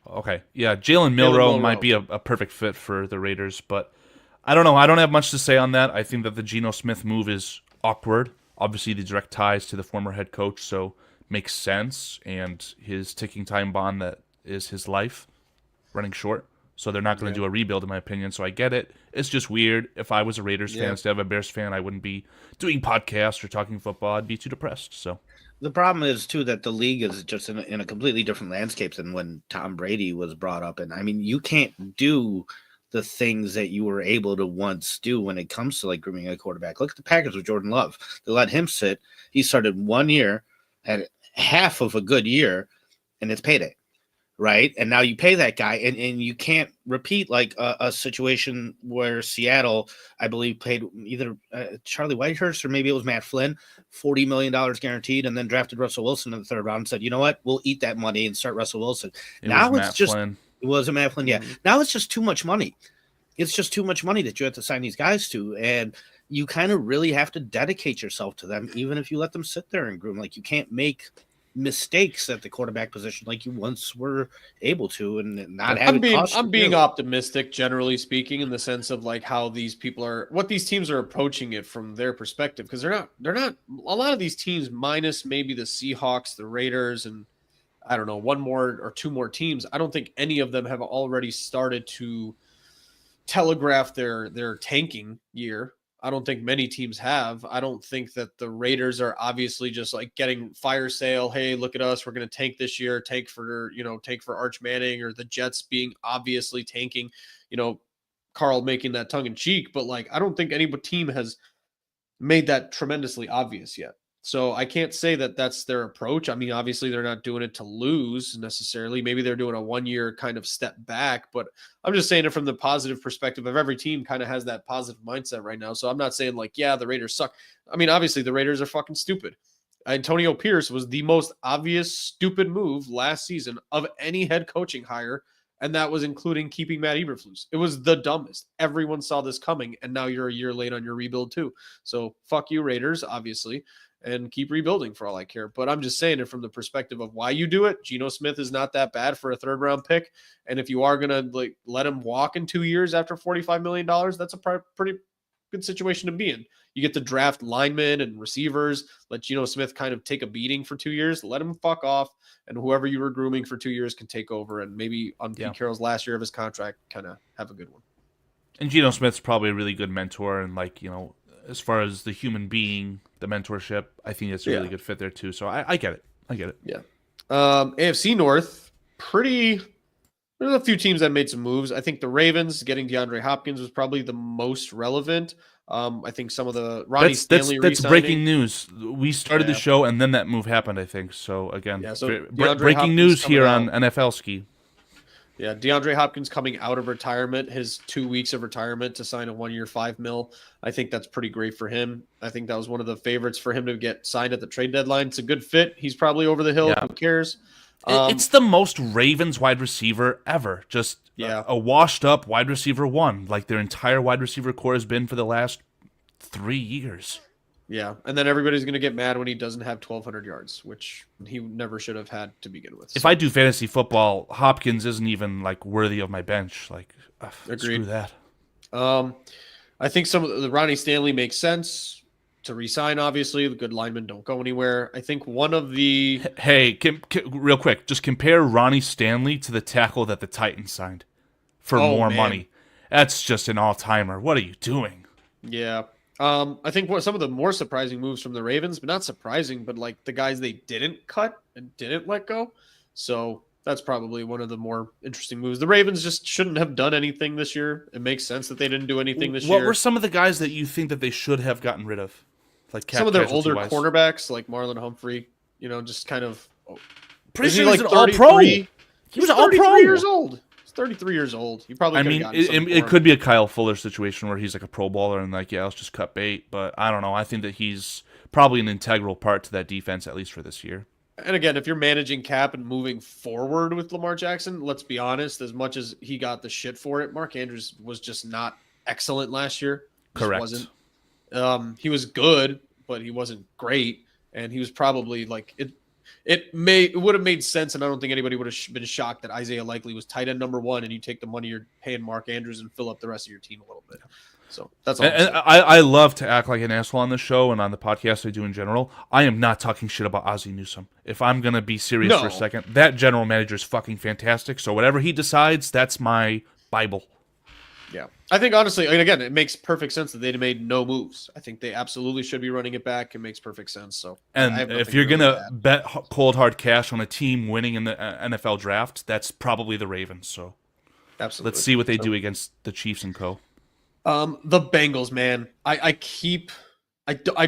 Okay. Yeah, Jalen Milroe might be a perfect fit for the Raiders, but I don't know. I don't have much to say on that. I think that the Geno Smith move is awkward. Obviously, the direct ties to the former head coach, so makes sense. And his ticking time bomb that is his life running short. So they're not going to do a rebuild, in my opinion. So I get it. It's just weird. If I was a Raiders fan instead of a Bears fan, I wouldn't be doing podcasts or talking football. I'd be too depressed. So the problem is too that the league is just in a completely different landscape than when Tom Brady was brought up. And I mean, you can't do the things that you were able to once do when it comes to like grooming a quarterback. Look at the Packers with Jordan Love. They let him sit. He started 1 year, had half of a good year, and it's payday. Right. And now you pay that guy and you can't repeat like a situation where Seattle, I believe, paid either Charlie Whitehurst or maybe it was Matt Flynn, $40 million guaranteed, and then drafted Russell Wilson in the 3rd round and said, you know what, we'll eat that money and start Russell Wilson. It wasn't Matt Flynn. Yeah. Now it's just too much money. It's just too much money that you have to sign these guys to. And you kind of really have to dedicate yourself to them, even if you let them sit there and groom. Like you can't make mistakes at the quarterback position like you once were able to, and not have I'm being optimistic, generally speaking, in the sense of like how these people are, what these teams are approaching it from their perspective, because they're not a lot of these teams, minus maybe the Seahawks, the Raiders, and I don't know, 1 more or 2 more teams. I don't think any of them have already started to telegraph their tanking year. I don't think many teams have. I don't think that the Raiders are obviously just like getting fire sale. Hey, look at us. We're going to tank this year. Tank for Arch Manning, or the Jets being obviously tanking, Carl making that tongue in cheek. But like, I don't think any team has made that tremendously obvious yet. So I can't say that that's their approach. I mean, obviously they're not doing it to lose necessarily. Maybe they're doing a 1-year kind of step back, but I'm just saying it from the positive perspective of every team kind of has that positive mindset right now. So I'm not saying like, yeah, the Raiders suck. I mean, obviously the Raiders are fucking stupid. Antonio Pierce was the most obvious stupid move last season of any head coaching hire. And that was including keeping Matt Eberflus. It was the dumbest. Everyone saw this coming, and now you're a year late on your rebuild too. So fuck you, Raiders, obviously, and keep rebuilding for all I care. But I'm just saying it from the perspective of why you do it. Geno Smith is not that bad for a 3rd-round pick, and if you are gonna like let him walk in 2 years after $45 million, that's a pretty good situation to be in. You get to draft linemen and receivers, let Geno Smith kind of take a beating for 2 years, let him fuck off, and whoever you were grooming for 2 years can take over, and maybe on Pete Carroll's last year of his contract, kind of have a good one. And Geno Smith's probably a really good mentor, and like, as far as the human being, the mentorship, I think it's a really good fit there too. So I get it. Yeah. AFC North, there's a few teams that made some moves. I think the Ravens getting DeAndre Hopkins was probably the most relevant. I think some of the Ronnie Stanley that's breaking news. We started the show and then that move happened, I think. So again, breaking news here on NFLSKI. Yeah, DeAndre Hopkins coming out of retirement, his 2 weeks of retirement to sign a 1-year $5 million. I think that's pretty great for him. I think that was one of the favorites for him to get signed at the trade deadline. It's a good fit. He's probably over the hill. Who cares? It's the most Ravens wide receiver ever. Just a washed up wide receiver 1, like their entire wide receiver core has been for the last 3 years. Yeah, and then everybody's going to get mad when he doesn't have 1,200 yards, which he never should have had to begin with. If So, I do fantasy football, Hopkins isn't even like worthy of my bench. Like, screw agreed. that. I think some of the Ronnie Stanley makes sense to resign. Obviously, the good linemen don't go anywhere. I think one of the Hey, real quick, just compare Ronnie Stanley to the tackle that the Titans signed for more man. money. That's just an all-timer. What are you doing? Yeah. I think what some of the more surprising moves from the Ravens, but not surprising, but like the guys they didn't cut and didn't let go. So that's probably one of the more interesting moves. The Ravens just shouldn't have done anything this year. It makes sense that they didn't do anything this year. What were some of the guys that you think that they should have gotten rid of? Like Some of their older cornerbacks, like Marlon Humphrey, just kind of. Pretty Is he sure like he was an all-pro. 33? He was an 33 all-pro. years old. He's 33 years old. He probably. I mean, it could be a Kyle Fuller situation where he's like a Pro Bowler and like, yeah, let's just cut bait. But I don't know. I think that he's probably an integral part to that defense, at least for this year. And again, if you're managing cap and moving forward with Lamar Jackson, let's be honest, as much as he got the shit for it, Mark Andrews was just not excellent last year. Correct. Wasn't. He was good, but he wasn't great. And he was probably like it would have made sense, and I don't think anybody would have been shocked that Isaiah Likely was tight end number 1, and you take the money you're paying Mark Andrews and fill up the rest of your team a little bit. So that's all. And I love to act like an asshole on this show and on the podcast I do in general. I am not talking shit about Ozzie Newsome. If I'm gonna be serious for a second, that general manager is fucking fantastic. So whatever he decides, that's my Bible. Yeah, I think honestly, and again, it makes perfect sense that they made no moves. I think they absolutely should be running it back. It makes perfect sense. So, and if you're gonna bet cold hard cash on a team winning in the NFL draft, that's probably the Ravens. So, absolutely, let's see what they do against the Chiefs and co. The Bengals, man. I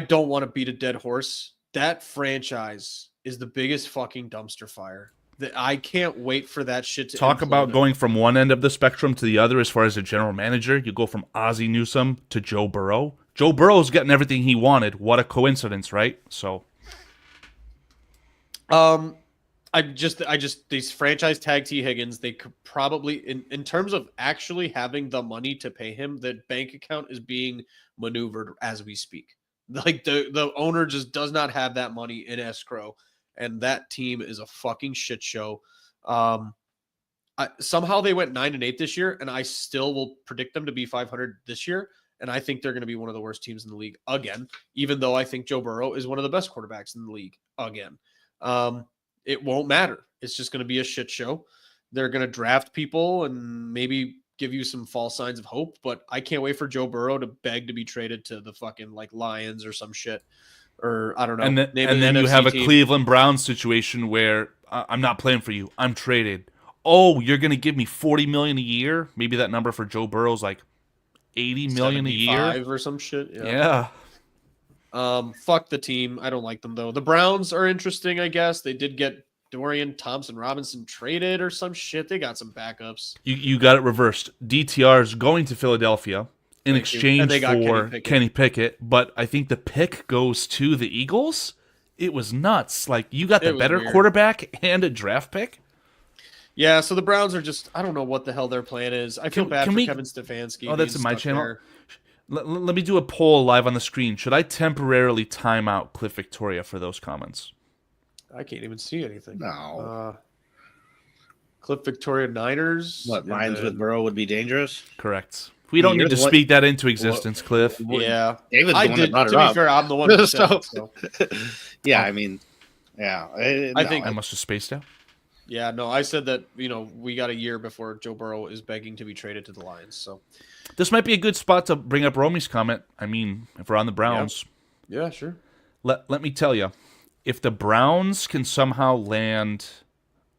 don't want to beat a dead horse. That franchise is the biggest fucking dumpster fire. I can't wait for that shit to talk about going from one end of the spectrum to the other as far as a general manager. You go from Ozzie Newsome to Joe Burrow. Joe Burrow's getting everything he wanted. What a coincidence, right? So, I just these franchise tag T Higgins, they could probably in terms of actually having the money to pay him, the bank account is being maneuvered as we speak. Like the owner just does not have that money in escrow. And that team is a fucking shit show. Somehow they went 9-8 this year, and I still will predict them to be 500 this year. And I think they're going to be one of the worst teams in the league again, even though I think Joe Burrow is one of the best quarterbacks in the league again. It won't matter. It's just going to be a shit show. They're going to draft people and maybe give you some false signs of hope, but I can't wait for Joe Burrow to beg to be traded to the fucking like Lions or some shit. Or I don't know. And then you have a Cleveland Browns situation where I'm not playing for you. I'm traded. Oh, you're going to give me $40 million a year? Maybe that number for Joe Burrow's like $80 million a year or some shit. Yeah. Fuck the team. I don't like them though. The Browns are interesting, I guess. They did get Dorian Thompson-Robinson traded or some shit. They got some backups. You got it reversed. DTR is going to Philadelphia in exchange for Kenny Pickett, but I think the pick goes to the Eagles. It was nuts. Like, you got the better quarterback and a draft pick. Yeah, so the Browns are just, I don't know what the hell their plan is. I feel bad for Kevin Stefanski. Oh, that's in my channel. Let me do a poll live on the screen. Should I temporarily time out Cliff Victoria for those comments? I can't even see anything. No. Cliff Victoria Niners. What, Lions with Burrow would be dangerous? Correct. We don't need to speak that into existence, Cliff. Yeah. David's the one that brought it up. To be fair, I'm the one who said it, so. Yeah, I mean, yeah. I think I must have spaced out. Yeah, no, I said that, we got a year before Joe Burrow is begging to be traded to the Lions. So this might be a good spot to bring up Romy's comment. I mean, if we're on the Browns. Yeah, sure. Let me tell you, if the Browns can somehow land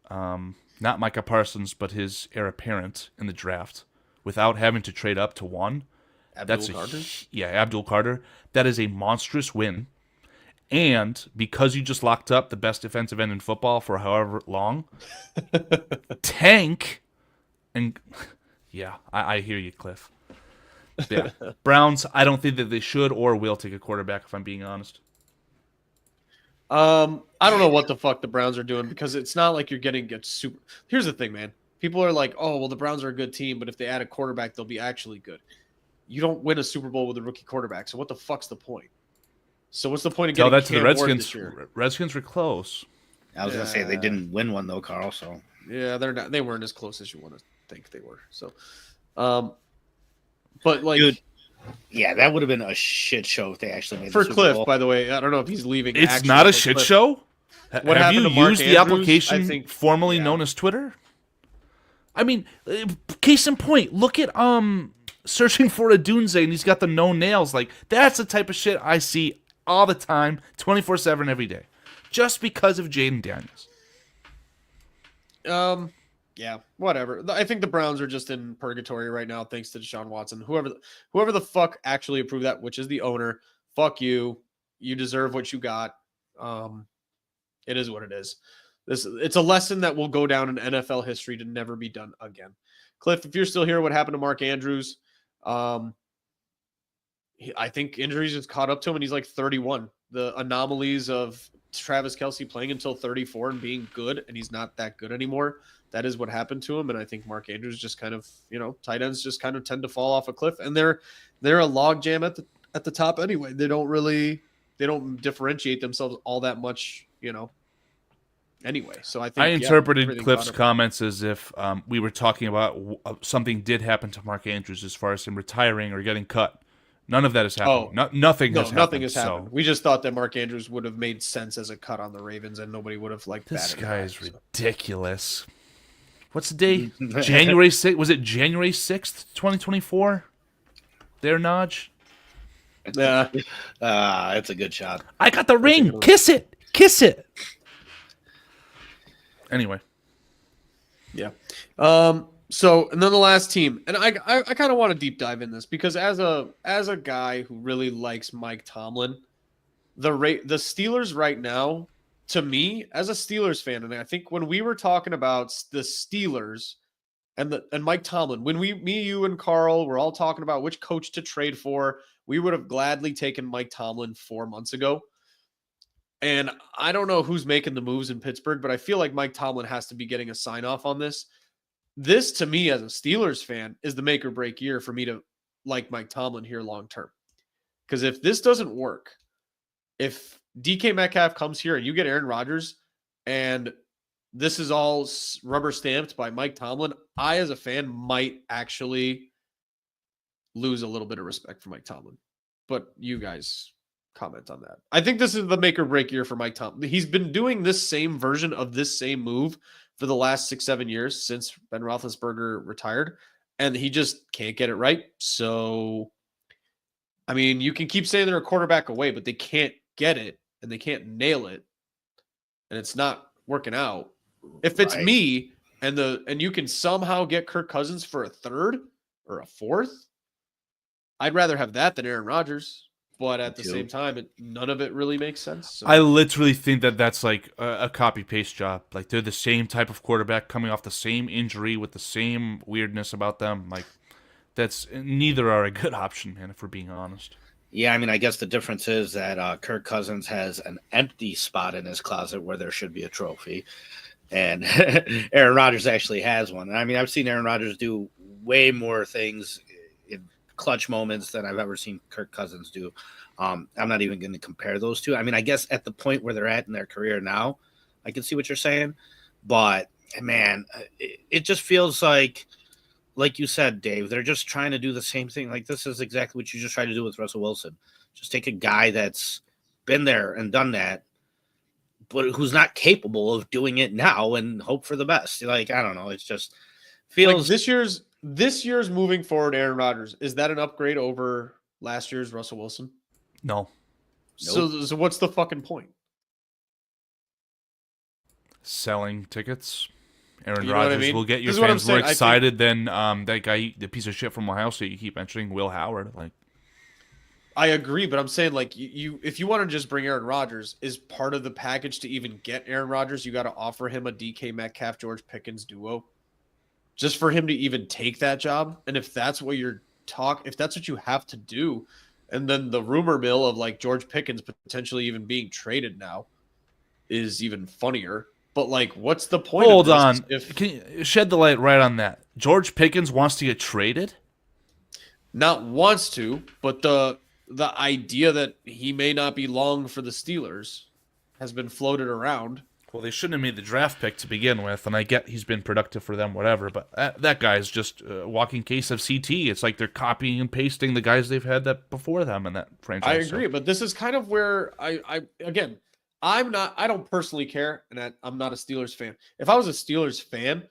not Micah Parsons, but his heir apparent in the draft without having to trade up to 1, Abdul Carter? Abdul Carter. That is a monstrous win. And because you just locked up the best defensive end in football for however long, tank, and yeah, I hear you, Cliff. Yeah, Browns, I don't think that they should or will take a quarterback, if I'm being honest. I don't know what the fuck the Browns are doing, because it's not like you're getting super. Here's the thing, man. People are like, oh, well, the Browns are a good team, but if they add a quarterback, they'll be actually good. You don't win a Super Bowl with a rookie quarterback, so what the fuck's the point? So what's the point of Tell getting that to the Cam Ward Redskins. this year? Redskins were close. I was gonna say they didn't win one though, Carl. So Yeah, they're not. They weren't as close as you want to think they were. So, but like, dude, yeah, that would have been a shit show if they actually made for the Super Cliff, Bowl. by the way, I don't know if he's leaving. It's actually, not a but shit Cliff, show. What Have you happened to Mark used the Andrews, application I think, formerly yeah. known as Twitter? I mean, case in point, look at searching for a Dunze and he's got the no nails. Like, that's the type of shit I see all the time, 24/7 every day, just because of Jaden Daniels. Yeah, whatever. I think the Browns are just in purgatory right now, thanks to Deshaun Watson. Whoever the fuck actually approved that, which is the owner, fuck you. You deserve what you got. It is what it is. It's a lesson that will go down in NFL history to never be done again. Cliff, if you're still here, what happened to Mark Andrews? I think injuries just caught up to him, and he's like 31. The anomalies of Travis Kelce playing until 34 and being good, and he's not that good anymore. That is what happened to him, and I think Mark Andrews just kind of, tight ends just kind of tend to fall off a cliff, and they're a log jam at the top anyway. They don't differentiate themselves all that much, anyway. So I think I interpreted everything Cliff's caught up. comments as if we were talking about something did happen to Mark Andrews as far as him retiring or getting cut. None of that has happened. Nothing has happened. Nothing has happened. So. We just thought that Mark Andrews would have made sense as a cut on the Ravens, and nobody would have liked This that. guy is ridiculous. What's the date? January 6th? Was it January 6th, 2024? There, Naj? Yeah. It's a good shot. I got the ring. Kiss it. Kiss it. Anyway. Yeah. So, and then the last team, and I kind of want to deep dive in this because as a guy who really likes Mike Tomlin, the Steelers right now, to me as a Steelers fan, and I think when we were talking about the Steelers and Mike Tomlin, when me, you, and Carl were all talking about which coach to trade for, we would have gladly taken Mike Tomlin 4 months ago. And I don't know who's making the moves in Pittsburgh, but I feel like Mike Tomlin has to be getting a sign off on this. This, to me, as a Steelers fan, is the make or break year for me to like Mike Tomlin here long term. Because if this doesn't work, if DK Metcalf comes here and you get Aaron Rodgers and this is all rubber stamped by Mike Tomlin, I, as a fan, might actually lose a little bit of respect for Mike Tomlin. But you guys comment on that. I think this is the make or break year for Mike Tomlin. He's been doing this same version of this same move for the last 6-7 years since Ben Roethlisberger retired, and he just can't get it right. So, I mean, you can keep saying they're a quarterback away, but they can't get it and they can't nail it, and it's not working out. If it's me and you can somehow get Kirk Cousins for a third or a fourth, I'd rather have that than Aaron Rodgers. But at the same time, none of it really makes sense. So. I literally think that's like a copy-paste job. Like, they're the same type of quarterback coming off the same injury with the same weirdness about them. Like, neither are a good option, man, if we're being honest. Yeah, I mean, I guess the difference is that Kirk Cousins has an empty spot in his closet where there should be a trophy. And Aaron Rodgers actually has one. And I mean, I've seen Aaron Rodgers do way more things in clutch moments than I've ever seen Kirk Cousins do. I'm not even going to compare those two. I mean, I guess at the point where they're at in their career now, I can see what you're saying. But, man, it just feels like you said, Dave, they're just trying to do the same thing. Like, this is exactly what you just tried to do with Russell Wilson. Just take a guy that's been there and done that, but who's not capable of doing it now and hope for the best. Like, I don't know. It just feels like this year's moving forward, Aaron Rodgers, is that an upgrade over last year's Russell Wilson? No. So what's the fucking point? Selling tickets. Aaron You know what I Rodgers mean? will get your This is what I'm fans more saying. excited than that guy, the piece of shit from Ohio State you keep mentioning, Will Howard. Like, I agree, but I'm saying, like, you if you want to just bring Aaron Rodgers, is part of the package to even get Aaron Rodgers, you got to offer him a DK Metcalf, George Pickens duo, just for him to even take that job. And if that's what if that's what you have to do, and then the rumor mill of like George Pickens potentially even being traded now is even funnier. But like, what's the point? Hold of on. this Can you shed the light right on that? George Pickens wants to get traded? Not wants to, but the idea that he may not be long for the Steelers has been floated around. Well, they shouldn't have made the draft pick to begin with, and I get he's been productive for them, whatever, but that guy's just a walking case of CT. It's like they're copying and pasting the guys they've had that before them in that franchise. I agree, but this is kind of where I don't personally care, and I'm not a Steelers fan. If I was a Steelers fan,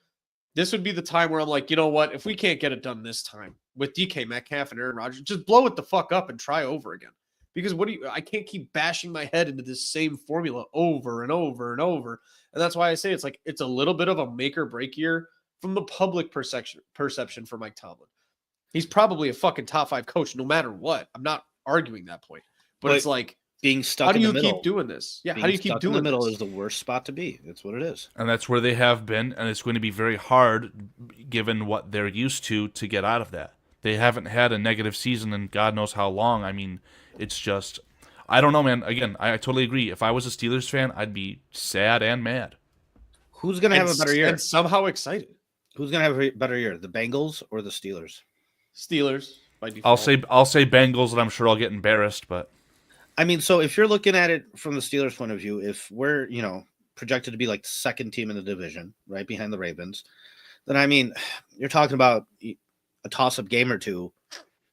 this would be the time where I'm like, you know what? If we can't get it done this time with DK Metcalf and Aaron Rodgers, just blow it the fuck up and try over again. Because I can't keep bashing my head into this same formula over and over and over. And that's why I say it's a little bit of a make or break year from the public perception for Mike Tomlin. He's probably a fucking top 5 coach no matter what. I'm not arguing that point. But it's like, being stuck in the middle. How do you keep doing this? Yeah, how do you keep doing this? In the middle is the worst spot to be. That's what it is. And that's where they have been, and it's going to be very hard given what they're used to get out of that. They haven't had a negative season in God knows how long. I mean, it's just, I don't know, man. Again, I totally agree. If I was a Steelers fan, I'd be sad and mad. Who's going to have a better year? And somehow excited. Who's going to have a better year, the Bengals or the Steelers? Steelers, by default. I'll say Bengals, and I'm sure I'll get embarrassed, but. I mean, so if you're looking at it from the Steelers' point of view, if we're, projected to be like the second team in the division, right behind the Ravens, then, I mean, you're talking about a toss-up game or two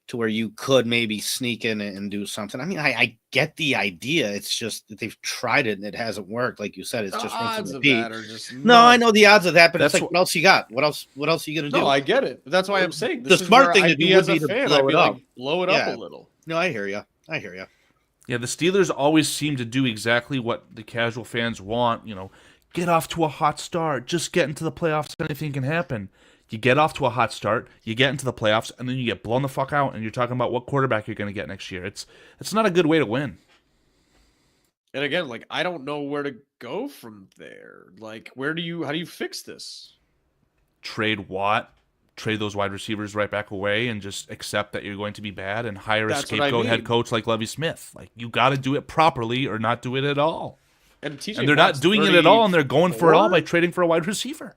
to where you could maybe sneak in and do something. I mean, I get the idea. It's just that they've tried it and it hasn't worked. Like you said, it's just odds of that are just no, I know the odds of that, but it's like, what else you got? What else are you gonna do? No, I get it. That's why I'm saying the smart thing to do would be to blow it up. Blow it up a little. No, I hear you. Yeah, the Steelers always seem to do exactly what the casual fans want. Get off to a hot start. Just get into the playoffs. Anything can happen. You get off to a hot start, you get into the playoffs, and then you get blown the fuck out, and you're talking about what quarterback you're going to get next year. It's not a good way to win. And again, I don't know where to go from there. How do you fix this? Trade Watt, trade those wide receivers right back away, and just accept that you're going to be bad, and hire a scapegoat head coach like Lovie Smith. You got to do it properly or not do it at all. And they're not doing it at all, and they're going for it all by trading for a wide receiver.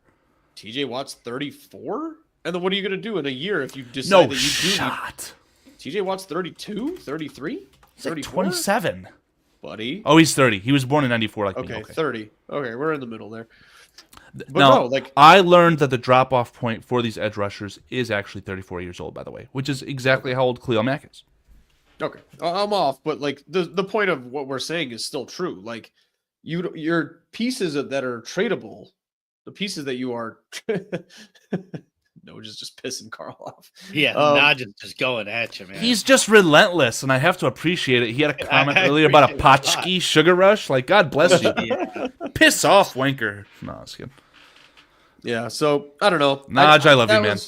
TJ Watt's 34? And then what are you going to do in a year if you decide that you do? TJ Watt's 32? 33? 34? 27. Buddy. Oh, he's 30. He was born in 94 like me. Okay, 30. Okay, we're in the middle there. But now, I learned that the drop-off point for these edge rushers is actually 34 years old, by the way, which is exactly how old Khalil Mack is. Okay, I'm off, but the point of what we're saying is still true. Your pieces that are tradable, the pieces that you are just pissing Carl off. Yeah, Naj is just going at you, man. He's just relentless, and I have to appreciate it. He had a comment earlier about a Potchki sugar rush. God bless you. Yeah. Piss off, wanker. No, I was kidding. Yeah, so I don't know. Naj, I love you, man.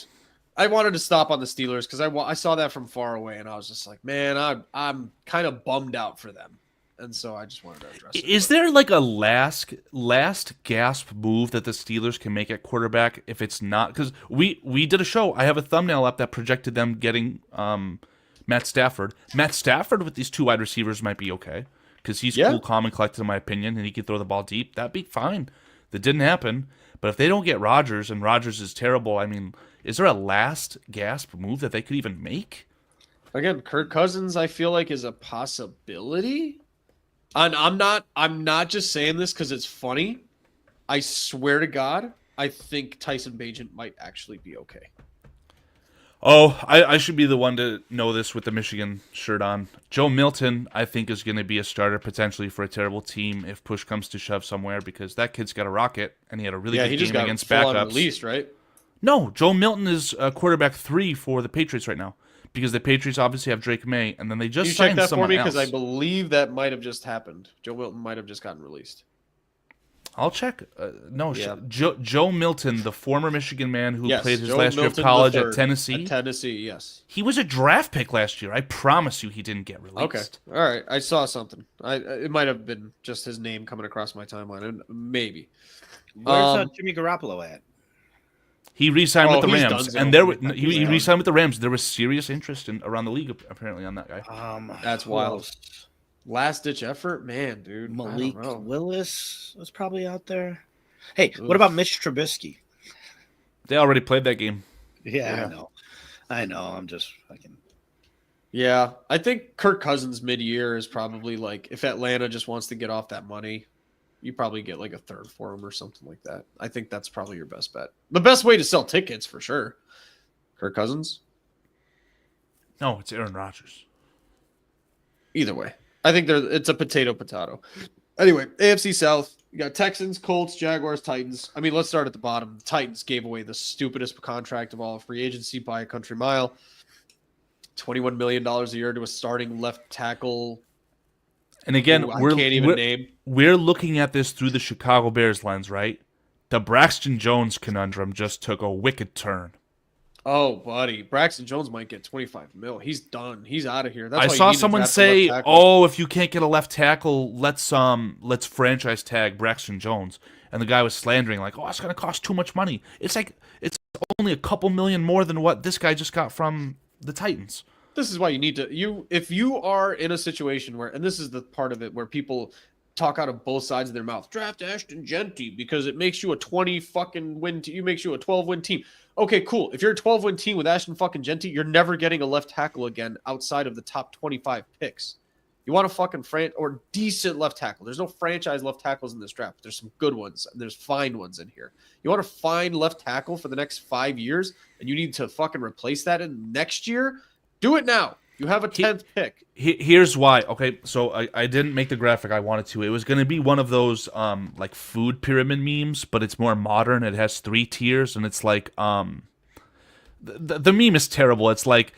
I wanted to stop on the Steelers because I saw that from far away, and I was just like, man, I'm kind of bummed out for them. And so I just wanted to address it. Is there a last gasp move that the Steelers can make at quarterback if it's not? Because we did a show. I have a thumbnail up that projected them getting Matt Stafford. Matt Stafford with these two wide receivers might be okay because he's cool, calm, and collected in my opinion, and he can throw the ball deep. That'd be fine. That didn't happen. But if they don't get Rodgers and Rodgers is terrible, I mean, is there a last gasp move that they could even make? Again, Kirk Cousins, I feel like is a possibility. And I'm not just saying this because it's funny. I swear to God, I think Tyson Bagent might actually be okay. Oh, I should be the one to know this with the Michigan shirt on. Joe Milton, I think, is going to be a starter potentially for a terrible team if push comes to shove somewhere because that kid's got a rocket and he had a really good game against backups. Released, right? No, Joe Milton is quarterback 3 for the Patriots right now. Because the Patriots obviously have Drake May, and then they just signed someone else. You check that for me because I believe that might have just happened. Joe Milton might have just gotten released. I'll check. Joe Milton, the former Michigan man who played his last year of college at Tennessee. At Tennessee, yes. He was a draft pick last year. I promise you he didn't get released. Okay. All right. I saw something. It might have been just his name coming across my timeline. Maybe. Where's Jimmy Garoppolo at? He re-signed with the Rams, and he re-signed with the Rams. There was serious interest around the league apparently on that guy. That's wild. Last-ditch effort, man, dude. Malik Willis was probably out there. Hey, what about Mitch Trubisky? They already played that game. Yeah. I know. I'm just fucking. Yeah, I think Kirk Cousins mid-year is probably like if Atlanta just wants to get off that money, you probably get like a third for him or something like that. I think that's probably your best bet. The best way to sell tickets for sure. Kirk Cousins. No, it's Aaron Rodgers. Either way, I think it's a potato. Anyway, AFC South. You got Texans, Colts, Jaguars, Titans. I mean, let's start at the bottom. The Titans gave away the stupidest contract of all free agency by a country mile. $21 million a year to a starting left tackle. And again, I can't even name. We're looking at this through the Chicago Bears lens, right? The Braxton Jones conundrum just took a wicked turn. Oh, buddy, Braxton Jones might get 25 mil. He's done. He's out of here. That's I saw someone say, "Oh, if you can't get a left tackle, let's franchise tag Braxton Jones." And the guy was slandering, like, "Oh, it's going to cost too much money." It's like it's only a couple million more than what this guy just got from the Titans. This is why you need to if you are in a situation where, and this is the part of it where people talk out of both sides of their mouth, draft Ashton Genty because it makes you a 20 fucking win. You makes you a 12-win team. Okay, cool. If you're a 12-win team with Ashton fucking Genty, you're never getting a left tackle again outside of the top 25 picks. You want a fucking or decent left tackle. There's no franchise left tackles in this draft. There's some good ones and there's fine ones in here. You want to find left tackle for the next 5 years and you need to fucking replace that in next year? Do it now. You have a 10th pick. Here's why. Okay, so I didn't make the graphic I wanted to. It was going to be one of those like food pyramid memes, but it's more modern. It has 3 tiers, and it's like the meme is terrible. It's like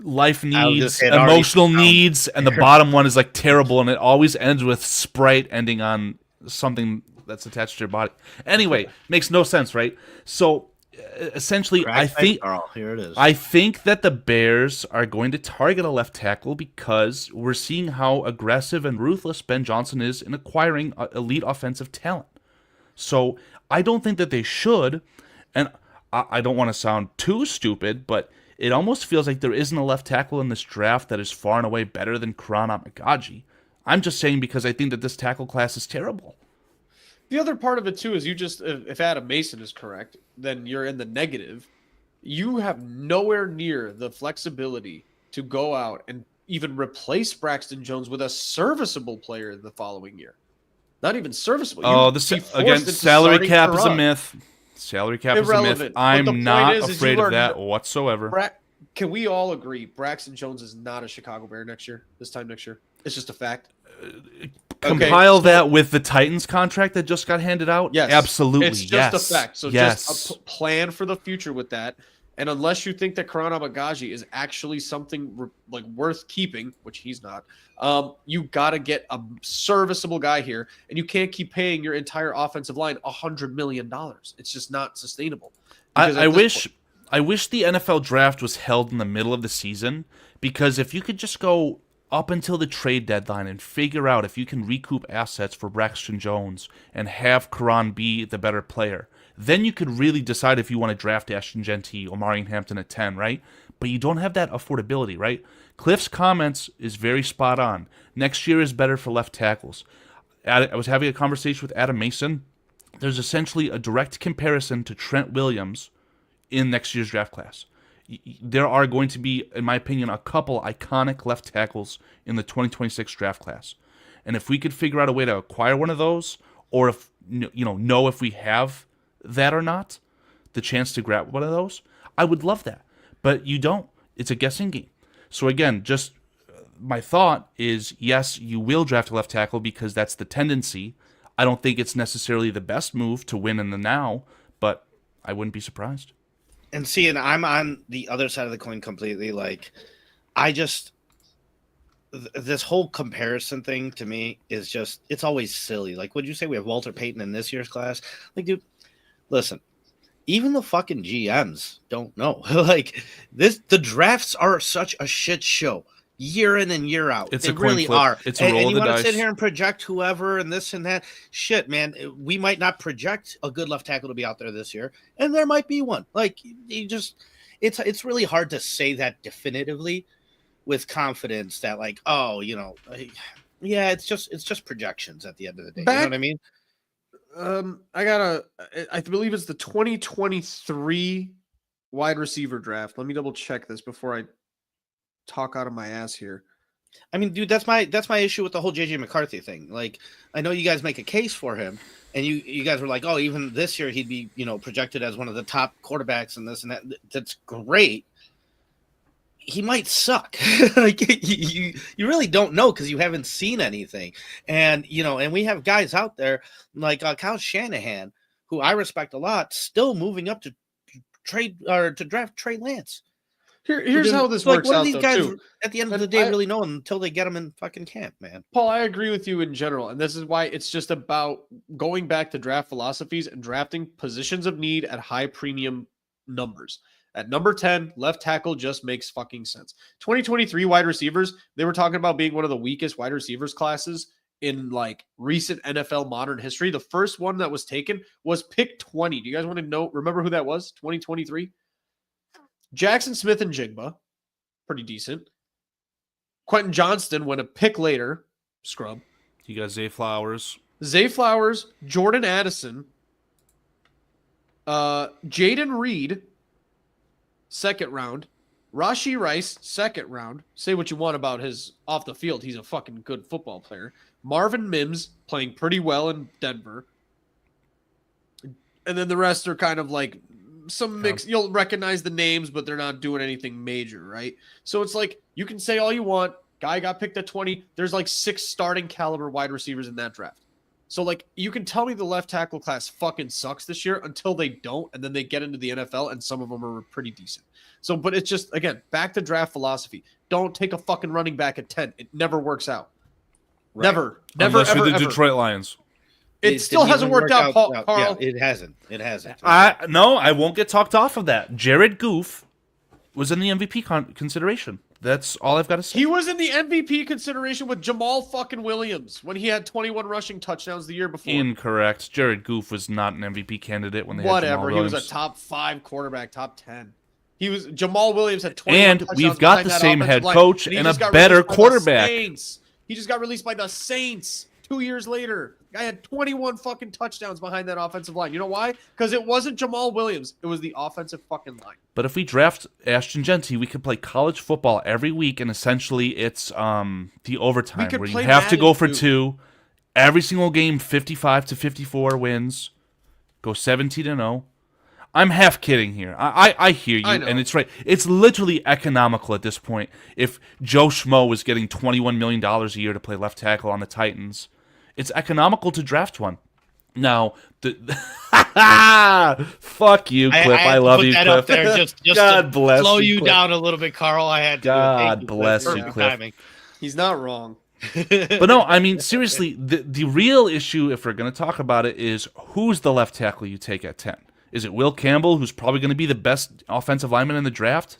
life needs, emotional needs, and the bottom one is like terrible, and it always ends with Sprite ending on something that's attached to your body. Anyway, makes no sense, right? So essentially, here it is. I think that the Bears are going to target a left tackle because we're seeing how aggressive and ruthless Ben Johnson is in acquiring elite offensive talent. So I don't think that they should, and I don't want to sound too stupid, but it almost feels like there isn't a left tackle in this draft that is far and away better than Karan Amagaji. I'm just saying because I think that this tackle class is terrible. The other part of it, too, is if Adam Mason is correct, then you're in the negative. You have nowhere near the flexibility to go out and even replace Braxton Jones with a serviceable player the following year. Not even serviceable. Again, salary cap is a myth. Salary cap is a myth. I'm not afraid of that whatsoever. Can we all agree Braxton Jones is not a Chicago Bear this time next year? It's just a fact. Compile that with the Titans contract that just got handed out? Yes. Absolutely. It's just a fact. So just a plan for the future with that. And unless you think that Karan Amagaji is actually something like worth keeping, which he's not, you got to get a serviceable guy here. And you can't keep paying your entire offensive line $100 million. It's just not sustainable. I wish the NFL draft was held in the middle of the season, because if you could just go up until the trade deadline and figure out if you can recoup assets for Braxton Jones and have Karan be the better player, then you could really decide if you want to draft Ashton Genty or Marion Hampton at 10, right? But you don't have that affordability, right? Cliff's comments is very spot on. Next year is better for left tackles. I was having a conversation with Adam Mason. There's essentially a direct comparison to Trent Williams in next year's draft class. There are going to be, in my opinion, a couple iconic left tackles in the 2026 draft class. And if we could figure out a way to acquire one of those, or if know if we have that or not, the chance to grab one of those, I would love that. But you don't. It's a guessing game. So again, just my thought is, yes, you will draft a left tackle because that's the tendency. I don't think it's necessarily the best move to win in the now, but I wouldn't be surprised. And see, and I'm on the other side of the coin completely. Like, this whole comparison thing to me is just, it's always silly. Like, would you say we have Walter Payton in this year's class? Like, dude, listen, even the fucking GMs don't know. Like, the drafts are such a shit show year in and year out. They really flip. are. It's a roll and of you the want dice. to sit here and project whoever and this and that. Shit, man. We might not project a good left tackle to be out there this year, and there might be one. Like, it's really hard to say that definitively with confidence that, like, yeah, it's just projections at the end of the day. You know what I mean? I believe it's the 2023 wide receiver draft. Let me double check this before I talk out of my ass here. I mean, dude, that's my issue with the whole JJ McCarthy thing. Like, I know you guys make a case for him, and you guys were like, oh, even this year he'd be, projected as one of the top quarterbacks and this and that. That's great. He might suck. Like you really don't know because you haven't seen anything. And and we have guys out there like Kyle Shanahan, who I respect a lot, still moving up to trade or to draft Trey Lance. Here's how this works out, these though, guys, too. At the end of the day, really know until they get them in fucking camp, man. Paul, I agree with you in general, and this is why it's just about going back to draft philosophies and drafting positions of need at high premium numbers. At number 10, left tackle just makes fucking sense. 2023 wide receivers, they were talking about being one of the weakest wide receivers classes in like recent NFL modern history. The first one that was taken was pick 20. Do you guys want to remember who that was? 2023? Jackson Smith and Jigba, pretty decent. Quentin Johnston went a pick later, scrub. You got Zay Flowers. Zay Flowers, Jordan Addison, Jaden Reed, second round. Rashee Rice, second round. Say what you want about his off the field. He's a fucking good football player. Marvin Mims, playing pretty well in Denver. And then the rest are kind of like some mix. Yeah. You'll recognize the names, but they're not doing anything major, right? So it's like, you can say all you want. Guy got picked at 20. There's like 6 starting caliber wide receivers in that draft. So like, you can tell me the left tackle class fucking sucks this year until they don't, and then they get into the NFL, and some of them are pretty decent. So, but it's just, again, back to draft philosophy. Don't take a fucking running back at 10. It never works out. Right. Never, Unless ever, you're the ever. Detroit Lions. It still hasn't worked out, Carl. Yeah, it hasn't. No, I won't get talked off of that. Jared Goff was in the MVP consideration. That's all I've got to say. He was in the MVP consideration with Jamal fucking Williams when he had 21 rushing touchdowns the year before. Incorrect. Jared Goff was not an MVP candidate when they had Jamal Whatever. He Williams. was a top 5 quarterback, top 10. Jamal Williams had 21 and touchdowns. We've got the same head coach and a better quarterback. He just got released by the Saints 2 years later. Guy had 21 fucking touchdowns behind that offensive line. You know why? Because it wasn't Jamal Williams. It was the offensive fucking line. But if we draft Ashton Genty, we could play college football every week, and essentially it's the overtime where you have to go for 2. Every single game, 55 to 54 wins. Go 17-0. I'm half kidding here. I hear you, and it's right. It's literally economical at this point. If Joe Schmo was getting $21 million a year to play left tackle on the Titans, it's economical to draft one. Now, fuck you, Cliff. I love you, Cliff. Up there just God bless slow you, you Cliff. down a little bit, Carl. I had to. God bless you, Cliff. Timing. He's not wrong. But no, I mean, seriously, the real issue, if we're going to talk about it, is who's the left tackle you take at 10? Is it Will Campbell, who's probably going to be the best offensive lineman in the draft?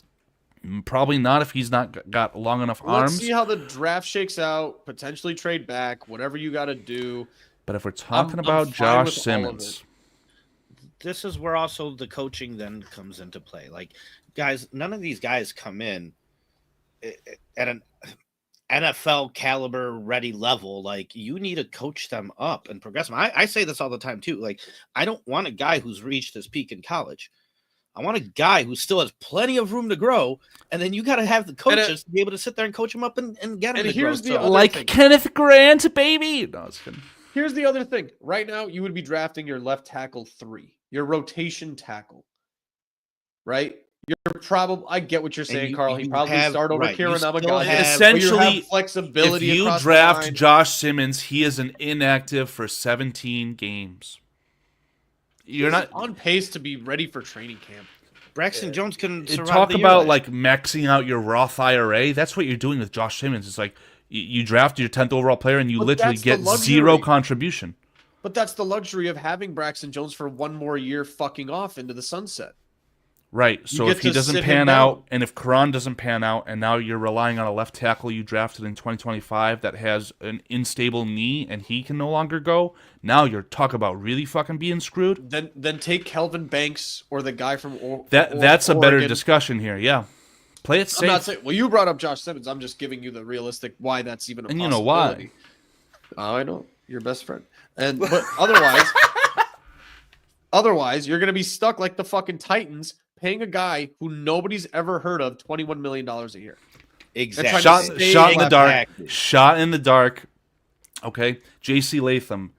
Probably not if he's not got long enough arms. Let's see how the draft shakes out. Potentially trade back. Whatever you got to do. But if we're talking about Josh Simmons, this is where also the coaching then comes into play. Like, guys, none of these guys come in at an NFL caliber ready level. Like, you need to coach them up and progress them. I say this all the time too. Like, I don't want a guy who's reached his peak in college. I want a guy who still has plenty of room to grow, and then you got to have the coaches to be able to sit there and coach him up and get him. And here's the like thing. Kenneth Grant, baby. No, it's kidding. Here's the other thing. Right now, you would be drafting your left tackle 3, your rotation tackle, right? You're probably. I get what you're saying, Carl. He probably start over Kieran Amagadi. Essentially, flexibility. If you draft Josh Simmons, he is an inactive for 17 games. You're not on pace to be ready for training camp. Braxton Jones can talk about like maxing out your Roth IRA. That's what you're doing with Josh Simmons. It's like you draft your 10th overall player and you literally get 0 contribution. But that's the luxury of having Braxton Jones for one more year fucking off into the sunset. Right. So if he doesn't pan out, and if Karan doesn't pan out, and now you're relying on a left tackle you drafted in 2025 that has an unstable knee and he can no longer go, now you're talking about really fucking being screwed. Then take Kelvin Banks or the guy from that's a better discussion here. Yeah. Play it safe. I'm not saying, well, you brought up Josh Simmons. I'm just giving you the realistic why that's even a possibility. And you know why? I know. Your best friend. But otherwise, you're going to be stuck like the fucking Titans paying a guy who nobody's ever heard of $21 million a year. Exactly. Shot in the dark. Exactly. Shot in the dark. Okay. J.C. Latham,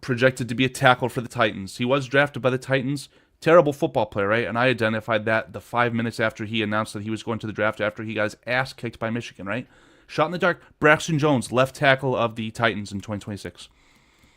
projected to be a tackle for the Titans. He was drafted by the Titans. Terrible football player, right? And I identified that the 5 minutes after he announced that he was going to the draft, after he got his ass kicked by Michigan, right? Shot in the dark. Braxton Jones, left tackle of the Titans in 2026.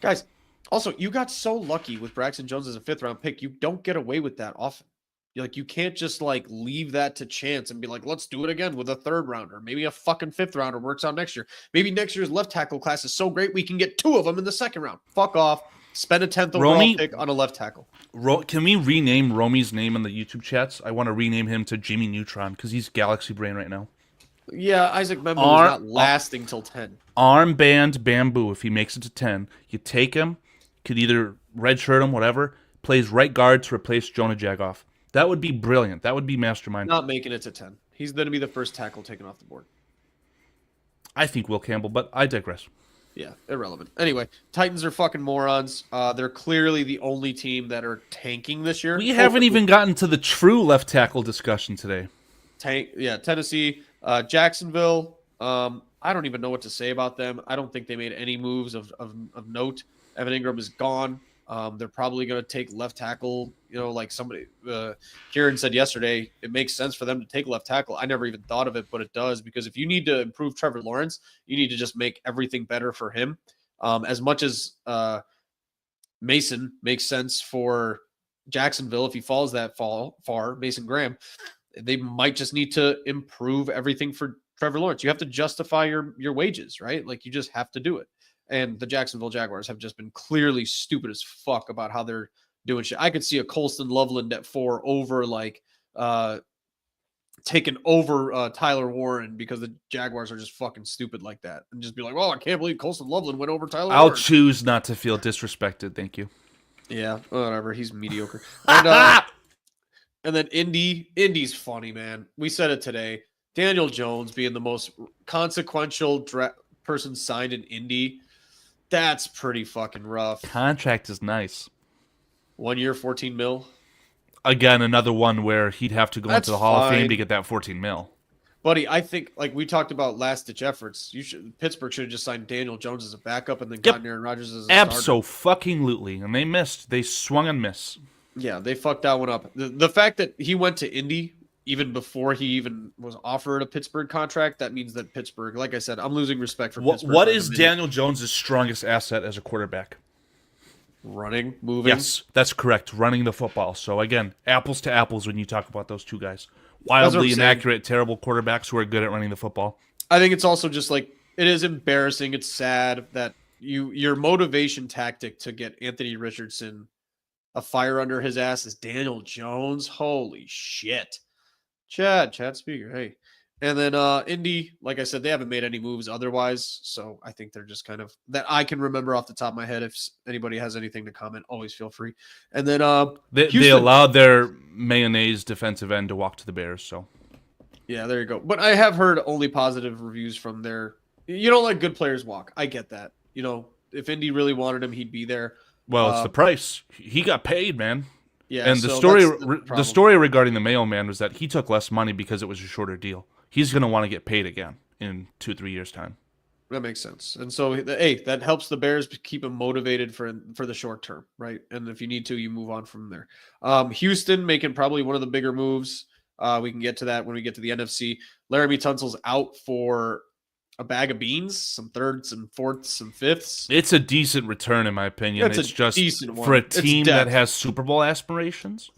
Guys, also, you got so lucky with Braxton Jones as a 5th-round pick. You don't get away with that often. You can't just leave that to chance and be like, let's do it again with a 3rd rounder. Maybe a fucking 5th rounder works out next year. Maybe next year's left tackle class is so great we can get 2 of them in the 2nd round. Fuck off. Spend a 10th overall pick on a left tackle. Can we rename Romy's name in the YouTube chats? I want to rename him to Jimmy Neutron because he's Galaxy Brain right now. Yeah, Isaac Membo is not lasting till 10. Armband Bamboo, if he makes it to 10, you take him, could either redshirt him, whatever, plays right guard to replace Jonah Jagoff. That would be brilliant. That would be mastermind. Not making it to 10. He's going to be the first tackle taken off the board. I think Will Campbell, but I digress. Yeah, irrelevant. Anyway, Titans are fucking morons. They're clearly the only team that are tanking this year. We haven't even gotten to the true left tackle discussion today. Tennessee, Jacksonville. I don't even know what to say about them. I don't think they made any moves of note. Evan Ingram is gone. They're probably going to take left tackle. Like somebody, Kieran said yesterday, it makes sense for them to take left tackle. I never even thought of it, but it does, because if you need to improve Trevor Lawrence, you need to just make everything better for him. As much as Mason makes sense for Jacksonville, if he falls that far, Mason Graham, they might just need to improve everything for Trevor Lawrence. You have to justify your wages, right? You just have to do it. And the Jacksonville Jaguars have just been clearly stupid as fuck about how they're doing shit. I could see a Colston Loveland at 4 over taking over Tyler Warren, because the Jaguars are just fucking stupid like that, and just be like, "Oh, I can't believe Colston Loveland went over Tyler I'll Warren." choose not to feel disrespected. Thank you. Yeah, whatever. He's mediocre. And then Indy's funny, man. We said it today. Daniel Jones being the most consequential person signed in Indy. That's pretty fucking rough. Contract is nice. 1 year, 14 mil. Again, another one where he'd have to go into the Hall of Fame to get that 14 mil. Buddy, I think we talked about last-ditch efforts. Pittsburgh should have just signed Daniel Jones as a backup and then gotten Aaron Rodgers as a starter. Abso-fucking-lutely. And they missed. They swung and missed. Yeah, they fucked that one up. The fact that he went to Indy even before he even was offered a Pittsburgh contract, that means that Pittsburgh, like I said, I'm losing respect for Pittsburgh. What is Daniel Jones' strongest asset as a quarterback? Running, moving. Yes, that's correct. Running the football. So, again, apples to apples when you talk about those two guys. Wildly inaccurate, terrible quarterbacks who are good at running the football. I think it's also just it is embarrassing. It's sad that your motivation tactic to get Anthony Richardson a fire under his ass is Daniel Jones. Holy shit. Chad speaker. Hey. And then Indy, like I said, they haven't made any moves otherwise. So I think they're just kind of that I can remember off the top of my head. If anybody has anything to comment, always feel free. And then they allowed their mayonnaise defensive end to walk to the Bears. So yeah, there you go. But I have heard only positive reviews from their. You don't let good players walk. I get that. If Indy really wanted him, he'd be there. Well, it's the price. He got paid, man. Yeah, and the story regarding the mailman was that he took less money because it was a shorter deal. He's going to want to get paid again in 2-3 years' time. That makes sense. And so, hey, that helps the Bears keep him motivated for the short term, right? And if you need to, you move on from there. Houston making probably one of the bigger moves. We can get to that when we get to the NFC. Laramie Tunsil's out for a bag of beans, some thirds, some fourths, some fifths. It's a decent return, in my opinion. It's just decent for a team that has Super Bowl aspirations.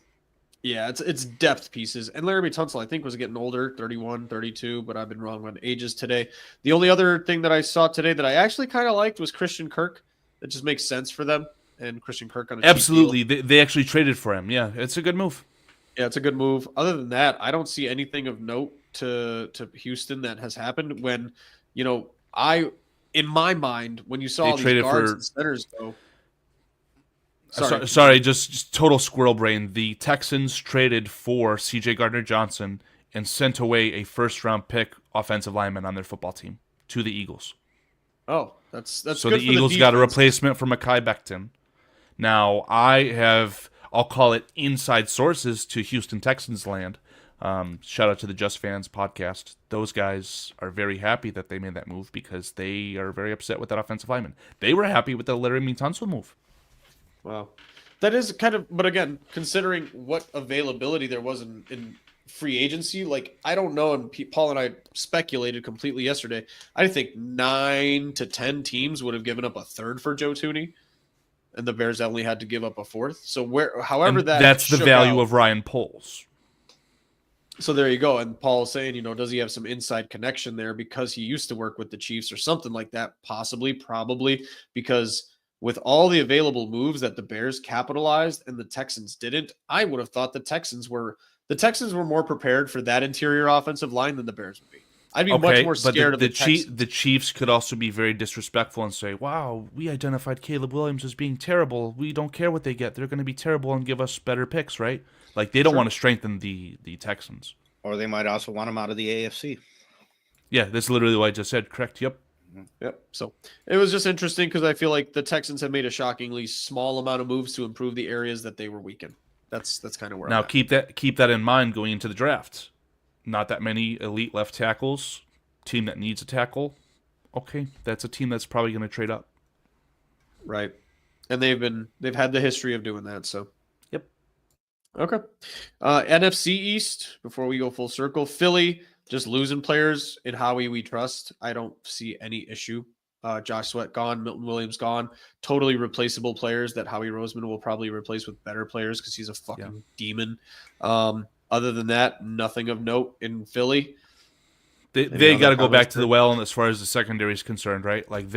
Yeah, it's depth pieces. And Laramie Tunsil, I think, was getting older, 31, 32, but I've been wrong on ages today. The only other thing that I saw today that I actually kind of liked was Christian Kirk. That just makes sense for them. And Christian Kirk on a absolutely. They actually traded for him. Yeah, it's a good move. Yeah, it's a good move. Other than that, I don't see anything of note to Houston that has happened when, in my mind, when you saw all these guards and centers go. Sorry, just total squirrel brain. The Texans traded for C.J. Gardner-Johnson and sent away a first-round pick offensive lineman on their football team to the Eagles. Oh, that's so good the Eagles got a replacement for Mekhi Becton. Now, I'll call it inside sources to Houston Texans land. Shout out to the Just Fans podcast. Those guys are very happy that they made that move because they are very upset with that offensive lineman. They were happy with the Laremy Tunsil move. Wow. That is kind of, but again, considering what availability there was in free agency, like, I don't know, and Paul and I speculated completely yesterday. I think 9 to 10 teams would have given up a third for Joe Thuney, and the Bears only had to give up a fourth. So however And that that's the shook value out. of Ryan Poles. So there you go. And Paul's saying, does he have some inside connection there because he used to work with the Chiefs or something like that? Possibly, probably, because with all the available moves that the Bears capitalized and the Texans didn't, I would have thought the Texans were more prepared for that interior offensive line than the Bears would be. I'd be much more scared of the Texans. The Chiefs could also be very disrespectful and say, wow, we identified Caleb Williams as being terrible. We don't care what they get. They're going to be terrible and give us better picks, right? Like, they don't want to strengthen the Texans. Or they might also want him out of the AFC. Yeah, that's literally what I just said. Correct. Yep. Yep. So it was just interesting because I feel like the Texans have made a shockingly small amount of moves to improve the areas that they were weak in. That's kind of where Now I'm at. keep that in mind going into the draft. Not that many elite left tackles. Team that needs a tackle. Okay, that's a team that's probably going to trade up. Right. And they've had the history of doing that. So yep. Okay. NFC East, before we go full circle, Philly just losing players in Howie we trust. I don't see any issue. Josh Sweat gone, Milton Williams gone. Totally replaceable players that Howie Roseman will probably replace with better players because he's a fucking demon. Other than that, nothing of note in Philly. They got to go back to the well as far as the secondary is concerned, right? Like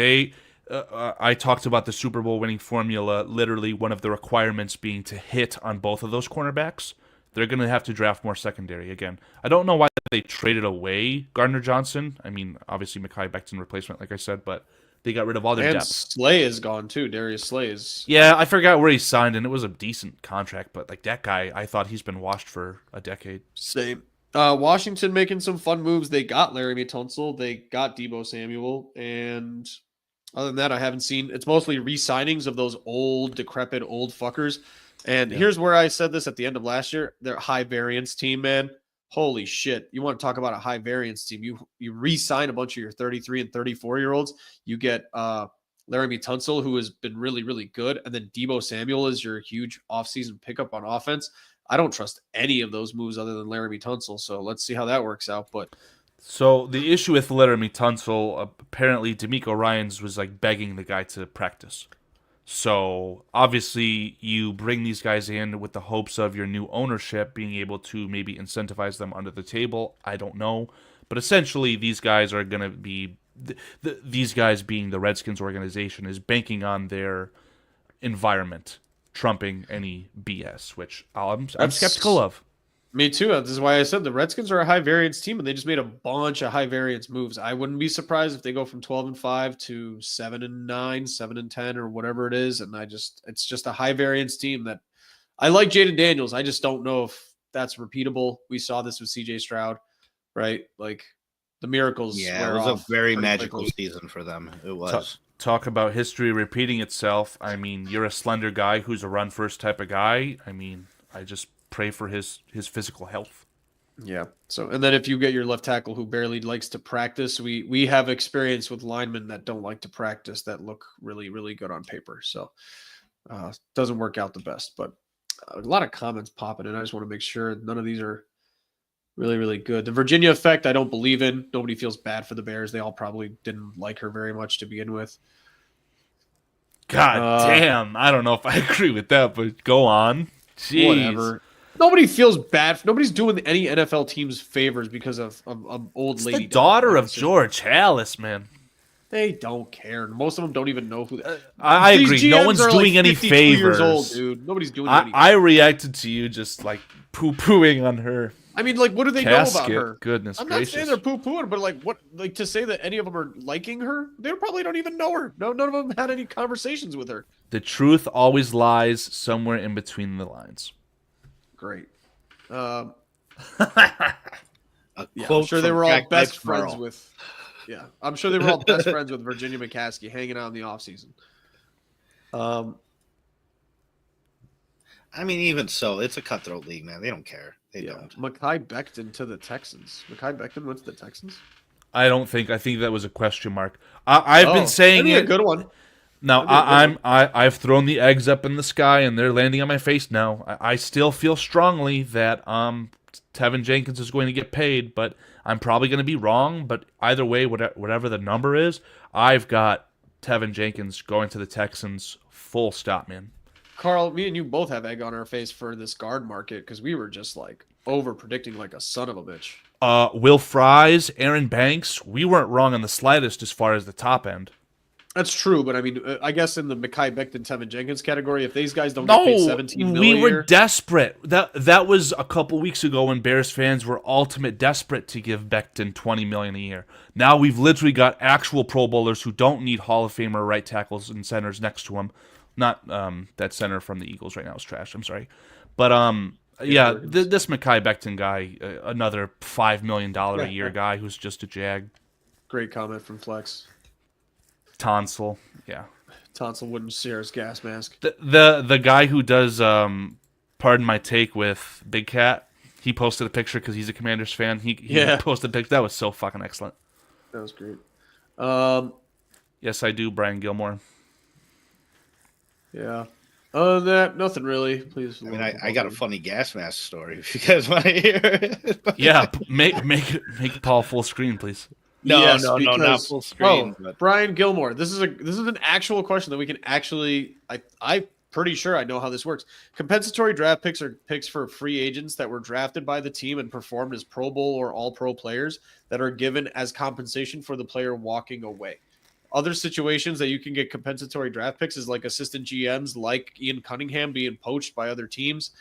I talked about the Super Bowl winning formula, literally one of the requirements being to hit on both of those cornerbacks. They're going to have to draft more secondary again. I don't know why they traded away Gardner Johnson. I mean, obviously Mekhi Becton replacement, like I said, but they got rid of all their depth. Slay is gone too. Darius Slay is. Yeah, I forgot where he signed, and it was a decent contract, but like that guy, I thought he's been washed for a decade. Same. Washington making some fun moves. They got Laremy Tunsil. They got Deebo Samuel. And other than that, I haven't seen. It's mostly re-signings of those old, decrepit, old fuckers. And here's where I said this at the end of last year. They're a high variance team, man. Holy shit. You want to talk about a high variance team. You re-sign a bunch of your 33 and 34-year-olds. You get Laremy Tunsil, who has been really, really good. And then Deebo Samuel is your huge offseason pickup on offense. I don't trust any of those moves other than Laremy Tunsil. So let's see how that works out. But so the issue with Laremy Tunsil, apparently D'Amico Ryans was like begging the guy to practice. So obviously you bring these guys in with the hopes of your new ownership being able to maybe incentivize them under the table. I don't know. But essentially these guys are going to be, these guys being the Redskins organization is banking on their environment trumping any BS, which I'm skeptical of. Me too. This is why I said the Redskins are a high variance team, and they just made a bunch of high variance moves. I wouldn't be surprised if they go from 12-5 to 7-9, 7-10, or whatever it is. And it's just a high variance team that I like. Jaden Daniels. I just don't know if that's repeatable. We saw this with CJ Stroud, right? Like the miracles. Yeah, it was a very magical season for them. It was. Talk about history repeating itself. I mean, you're a slender guy who's a run first type of guy. I mean, I just pray for his physical health. Yeah. So, and then if you get your left tackle who barely likes to practice, we have experience with linemen that don't like to practice that look really, really good on paper. So, doesn't work out the best, but a lot of comments popping in. I just want to make sure none of these are really, really good. The Virginia effect, I don't believe in. Nobody feels bad for the Bears. They all probably didn't like her very much to begin with. God damn. I don't know if I agree with that, but go on. Jeez. Whatever. Nobody feels bad. Nobody's doing any NFL teams favors because of old lady. The daughter of George Halas, man. They don't care. Most of them don't even know who. I agree. No one's doing any favors. Years old, dude. Nobody's doing anything. I reacted to you just like poo-pooing on her. I mean, like, what do they know about her? Goodness I'm gracious. not saying they're poo-pooing, but like, what? Like to say that any of them are liking her? They probably don't even know her. No, none of them had any conversations with her. The truth always lies somewhere in between the lines. Great. Yeah, I'm sure they were all best friends with. Yeah, I'm sure they were all best friends with Virginia McCaskey, hanging out in the offseason. I mean, even so, it's a cutthroat league, man. They don't care. They don't. Mekhi Becton to the Texans. Mekhi Becton went to the Texans? I think that was a question mark. I've been saying that'd be it. a good one. Now That'd be a good one. I've thrown the eggs up in the sky and they're landing on my face now. I still feel strongly that Tevin Jenkins is going to get paid, but I'm probably going to be wrong. But either way, whatever the number is, I've got Tevin Jenkins going to the Texans. Full stop, man. Carl, me and you both have egg on our face for this guard market because we were just like over predicting like a son of a bitch. Will Fries, Aaron Banks, we weren't wrong in the slightest as far as the top end. That's true, but I mean, I guess in the Mekhi Becton, Tevin Jenkins category, if these guys don't get paid 17 million, we were desperate. That was a couple weeks ago when Bears fans were ultimate desperate to give Becton $20 million a year. Now we've literally got actual Pro Bowlers who don't need Hall of Famer right tackles and centers next to him. Not that center from the Eagles right now is trash. I'm sorry, but this Mekhi Becton guy, another $5 million a year guy who's just a jag. Great comment from Flex. Tonsil, yeah. Tonsil wouldn't share his gas mask. The guy who does pardon my take with Big Cat, he posted a picture because he's a Commanders fan. He posted a picture. That was so fucking excellent. That was great. Yes, I do, Brian Gilmore. Yeah. Other than that, nothing really. Please. I mean, I got a funny gas mask story if you guys want to hear it. Yeah, make it Paul full screen, please. No, not full screen. Oh, Brian Gilmore. This is an actual question that we can actually. I'm pretty sure I know how this works. Compensatory draft picks are picks for free agents that were drafted by the team and performed as Pro Bowl or All Pro players that are given as compensation for the player walking away. Other situations that you can get compensatory draft picks is like assistant GMs like Ian Cunningham being poached by other teams.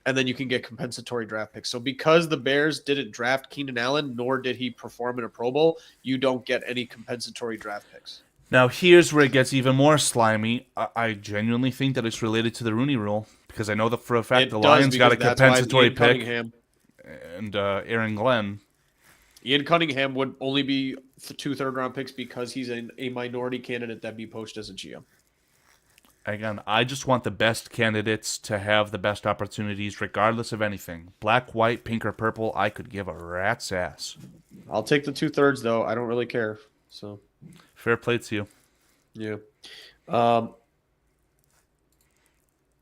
And then you can get compensatory draft picks. So because the Bears didn't draft Keenan Allen, nor did he perform in a Pro Bowl, you don't get any compensatory draft picks. Now, here's where it gets even more slimy. I genuinely think that it's related to the Rooney Rule because I know that for a fact the Lions got a compensatory pick and Aaron Glenn. Ian Cunningham would only be 2 third-round picks because he's a minority candidate that'd be poached as a GM. Again, I just want the best candidates to have the best opportunities regardless of anything. Black, white, pink, or purple, I could give a rat's ass. I'll take the 2/3, though. I don't really care. So, fair play to you. Yeah.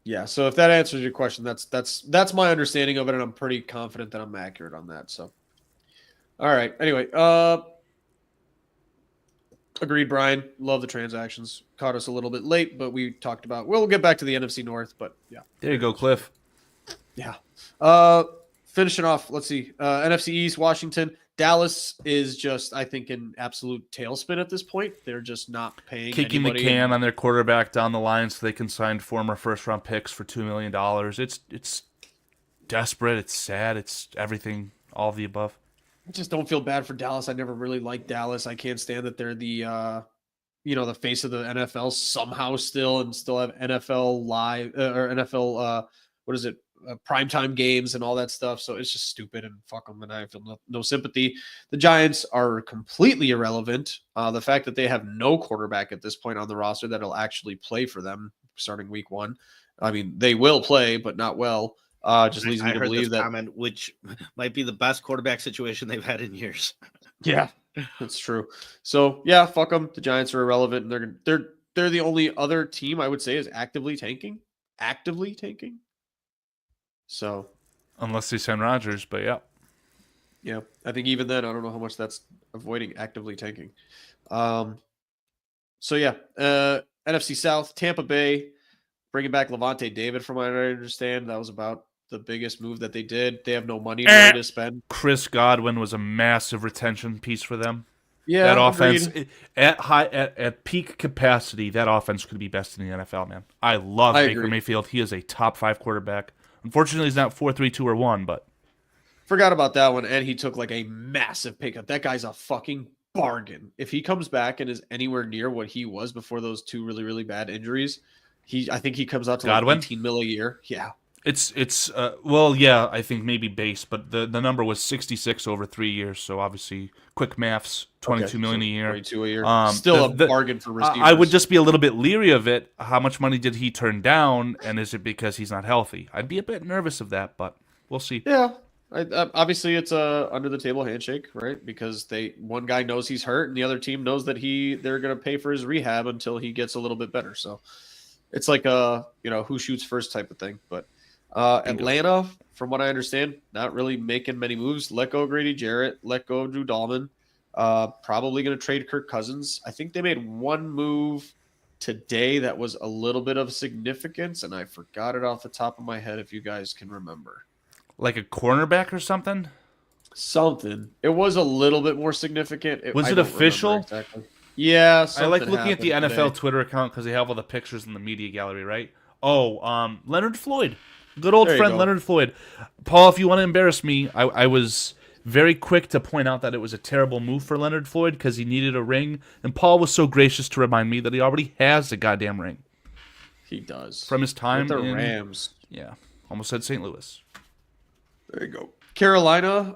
Yeah, so if that answers your question, that's my understanding of it, and I'm pretty confident that I'm accurate on that. So, all right. Anyway, agreed, Brian. Love the transactions. Caught us a little bit late, but we talked about. We'll get back to the NFC North, but yeah. There you go, Cliff. Yeah. Finishing off. Let's see. NFC East, Washington. Dallas is just, I think, an absolute tailspin at this point. They're just not paying. Kicking the can on their quarterback down the line so they can sign former first-round picks for $2 million. It's desperate. It's sad. It's everything. All of the above. I just don't feel bad for Dallas. I never really liked Dallas. I can't stand that they're the the face of the NFL somehow still have NFL live or NFL primetime games and all that stuff. So it's just stupid and fuck them. And I feel no sympathy. The Giants are completely irrelevant. The fact that they have no quarterback at this point on the roster that'll actually play for them starting week 1. I mean, they will play, but not well. Just leads me to believe that comment, which might be the best quarterback situation they've had in years. Yeah, that's true. So yeah, fuck them. The Giants are irrelevant, and they're the only other team I would say is actively tanking. So unless they send Rodgers, but yeah, I think even then I don't know how much that's avoiding actively tanking. So yeah, NFC South, Tampa Bay, bringing back Levante David, from what I understand, that was about the biggest move that they did. They have no money to spend. Chris Godwin was a massive retention piece for them. Yeah, that offense at peak capacity, that offense could be best in the NFL, man. I love Baker Mayfield. He is a top 5 quarterback. Unfortunately, he's not 4-3, 2, or 1, but forgot about that one. And he took like a massive pay cut. That guy's a fucking bargain. If he comes back and is anywhere near what he was before those 2 really, really bad injuries, I think he comes out to like 18 mil a year. Yeah. It's well, yeah, I think maybe base, but the number was 66 over 3 years. So obviously, quick maths, 22 million a year. 22 a year. Still a bargain for receivers. I would just be a little bit leery of it. How much money did he turn down, and is it because he's not healthy? I'd be a bit nervous of that, but We'll see. Yeah. Obviously, it's a under the table handshake, right? Because one guy knows he's hurt, and the other team knows that they're going to pay for his rehab until he gets a little bit better. So it's like a who shoots first type of thing. But Atlanta, from what I understand, not really making many moves. Let go Grady Jarrett, let go Drew Dahlman. Probably going to trade Kirk Cousins. I think they made one move today that was a little bit of significance, and I forgot it off the top of my head. If you guys can remember. Like a cornerback or something? Something. It was a little bit more significant. Was I it don't official? remember exactly. Yeah, I like looking at the happened NFL today. Twitter account because they have all the pictures in the media gallery, right? Oh, Leonard Floyd. Good old There you friend go. Leonard Floyd. Paul, if you want to embarrass me, I was very quick to point out that it was a terrible move for Leonard Floyd because he needed a ring, and Paul was so gracious to remind me that he already has a goddamn ring. He does. From his time with the in Rams. Yeah, almost said St. Louis. There you go. Carolina,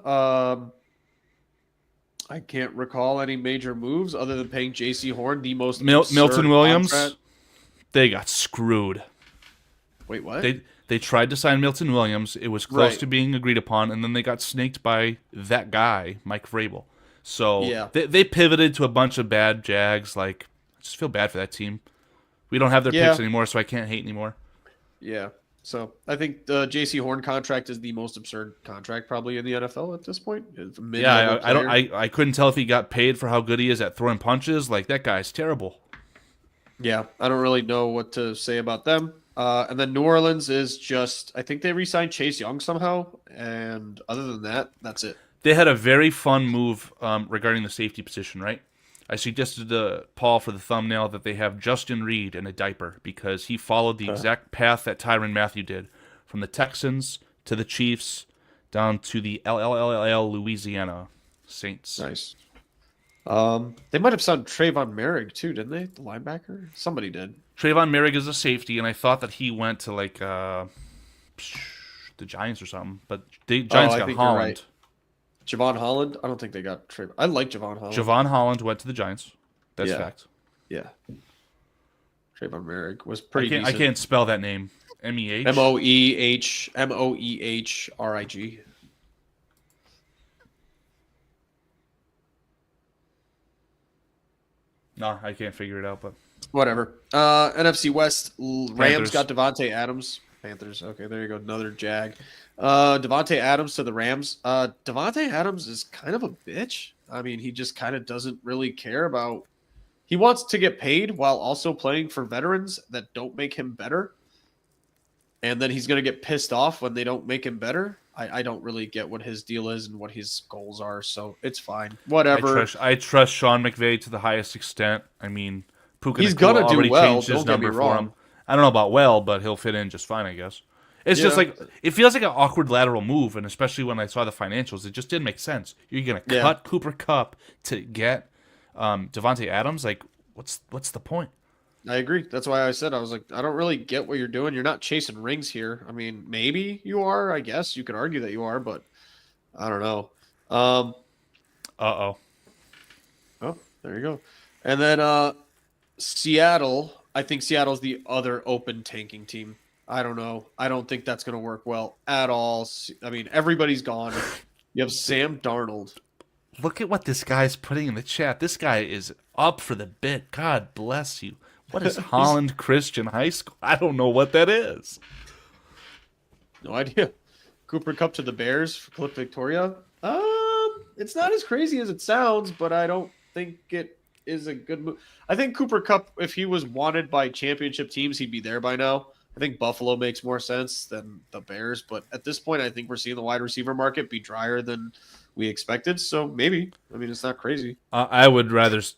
I can't recall any major moves other than paying J.C. Horn the most Milton absurd Williams, contract. they got screwed. Wait, what? They tried to sign Milton Williams. It was close Right. to being agreed upon, and then they got snaked by that guy, Mike Vrabel. So Yeah. they pivoted to a bunch of bad Jags. Like, I just feel bad for that team. We don't have their Yeah. picks anymore, so I can't hate anymore. Yeah. So I think the J.C. Horn contract is the most absurd contract probably in the NFL at this point. It's a mid-level Yeah, I don't. player. I couldn't tell if he got paid for how good he is at throwing punches. Like, that guy's terrible. Yeah, I don't really know what to say about them. And then New Orleans is just, I think they re-signed Chase Young somehow. And other than that, that's it. They had a very fun move regarding the safety position, right? I suggested to Paul for the thumbnail that they have Justin Reed in a diaper because he followed the exact path that Tyrann Mathieu did, from the Texans to the Chiefs down to the LLL Louisiana Saints. Nice. They might have signed Trayvon Merrick too, didn't they? The linebacker? Somebody did. Trayvon Merrick is a safety, and I thought that he went to like the Giants or something, but the Giants I got think you're Holland. right. Javon Holland? I don't think they got Trayvon. I like Javon Holland. Javon Holland went to the Giants. That's Yeah. fact. Yeah. Trayvon Merrick was I pretty decent. can't spell that name. MEH. Moehrig. No, I can't figure it out, but Whatever. NFC West, Rams Panthers. got Devontae Adams. Panthers. Okay, there you go. Another Jag. Devontae Adams to the Rams. Devontae Adams is kind of a bitch. I mean, he just kind of doesn't really care about. He wants to get paid while also playing for veterans that don't make him better. And then he's going to get pissed off when they don't make him better. I don't really get what his deal is and what his goals are, so it's fine. Whatever. I trust Sean McVay to the highest extent. I mean, Puka He's Nacua gonna do already well, changed his don't get me number for wrong. him. I don't know about well, but he'll fit in just fine, I guess. It's just Yeah. like, it feels like an awkward lateral move, and especially when I saw the financials, it just didn't make sense. You're going to Yeah. cut Cooper Kupp to get Devontae Adams? Like, what's the point? I agree. That's why I said, I was like, I don't really get what you're doing. You're not chasing rings here. I mean, maybe you are. I guess you could argue that you are, but I don't know. Uh-oh. Oh, there you go. And then Seattle. I think Seattle's the other open tanking team. I don't know. I don't think that's going to work well at all. I mean, everybody's gone. You have Sam Darnold. Look at what this guy's putting in the chat. This guy is up for the bit. God bless you. What is Holland Christian High School? I don't know what that is. No idea. Cooper Cup to the Bears for Cliff Victoria. It's not as crazy as it sounds, but I don't think it is a good move. I think Cooper Cup, if he was wanted by championship teams, he'd be there by now. I think Buffalo makes more sense than the Bears, but at this point, I think we're seeing the wide receiver market be drier than we expected. So maybe. I mean, it's not crazy. I would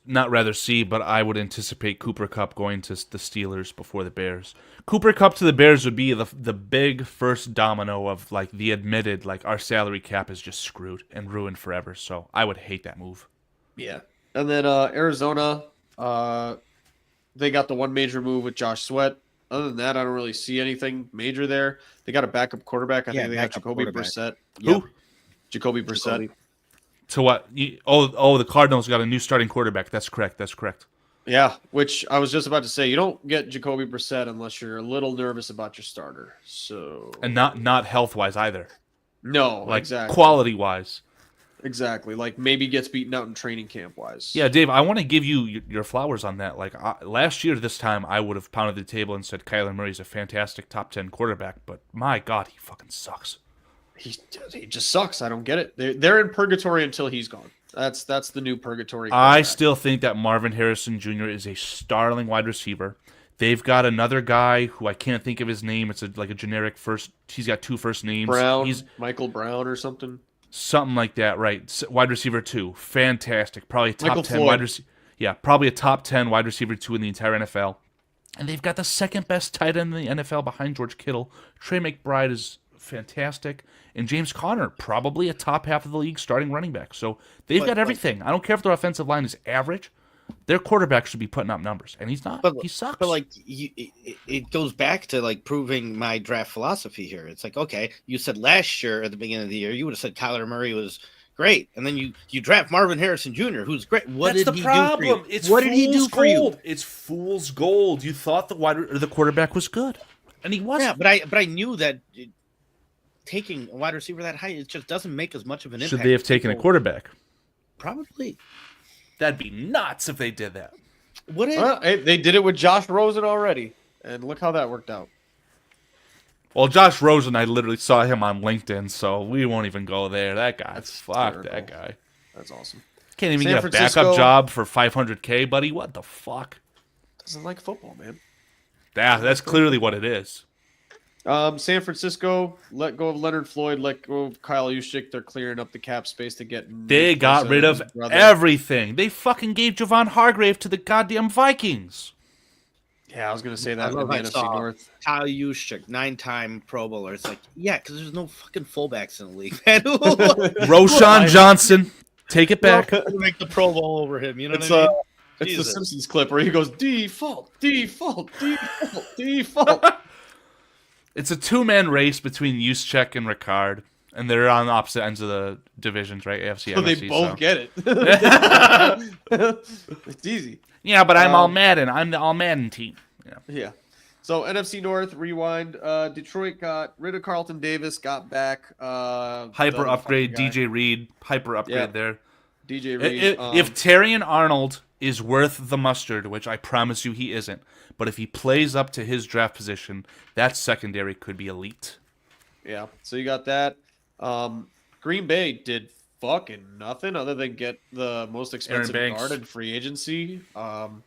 not rather see, but I would anticipate Cooper Kupp going to the Steelers before the Bears. Cooper Kupp to the Bears would be the big first domino of like the admitted like our salary cap is just screwed and ruined forever. So I would hate that move. Yeah. And then Arizona, they got the one major move with Josh Sweat. Other than that, I don't really see anything major there. They got a backup quarterback. I think they got backup Jacoby quarterback. Brissett. Who? Yep. Jacoby Brissett. To what? The Cardinals got a new starting quarterback. That's correct. Yeah, which I was just about to say. You don't get Jacoby Brissett unless you're a little nervous about your starter. So And not health wise either. No, like exactly. quality-wise. Exactly. Like maybe gets beaten out in training camp wise. Yeah, Dave, I want to give you your flowers on that. Like last year, this time, I would have pounded the table and said Kyler Murray's a fantastic top 10 quarterback, but my God, he fucking sucks. He just sucks. I don't get it. They're in purgatory until he's gone. That's the new purgatory. I still think that Marvin Harrison Jr. is a startling wide receiver. They've got another guy who I can't think of his name. It's like a generic first. He's got 2 first names. He's Michael Brown or something. Something like that, right? Wide receiver 2, fantastic. Probably a top Michael 10 Floyd. wide receiver. Yeah, probably a top 10 wide receiver 2 in the entire NFL. And they've got the second best tight end in the NFL behind George Kittle. Trey McBride is fantastic, and James Conner, probably a top half of the league starting running back. So they've got everything. I don't care if their offensive line is average. Their quarterback should be putting up numbers, and he's not. He sucks. But like, it goes back to like proving my draft philosophy here. It's like, okay, you said last year at the beginning of the year, you would have said Kyler Murray was great, and then you draft Marvin Harrison Jr., who's great. What did he do for you? What did he do for you? It's fool's gold. You thought the quarterback was good, and he wasn't. Yeah, but I knew that taking a wide receiver that high, it just doesn't make as much of an impact. Should they have taken a quarterback? Probably. That'd be nuts if they did that. They did it with Josh Rosen already, and look how that worked out. Well, Josh Rosen, I literally saw him on LinkedIn, so we won't even go there. That guy, fuck that guy. That's awesome. Can't even get a backup job for $500K, buddy. What the fuck? Doesn't like football, man. That's clearly what it is. San Francisco let go of Leonard Floyd, let go of Kyle Juszczyk. They're clearing up the cap space to get. They got rid of everything. They fucking gave Javon Hargrave to the goddamn Vikings. Yeah, I was gonna say that in the NFC North. Kyle Juszczyk, 9-time Pro Bowler. It's like, yeah, because there's no fucking fullbacks in the league, man. Roshan Johnson, take it back. Make the Pro Bowl over him. You know what I mean? It's the Simpsons clip where he goes default. It's a 2-man race between Juszczyk and Ricard, and they're on opposite ends of the divisions, right? AFC, so NFC. They both get it. It's easy. Yeah, but I'm all Madden. I'm the all Madden team. Yeah. So NFC North, rewind. Detroit got rid of Carlton Davis, got back. Hyper upgrade, DJ Reed. Hyper upgrade there. DJ Reed. If Terrion Arnold is worth the mustard, which I promise you he isn't, but if he plays up to his draft position, that secondary could be elite. Yeah, so you got that. Green Bay did fucking nothing other than get the most expensive guard in free agency. And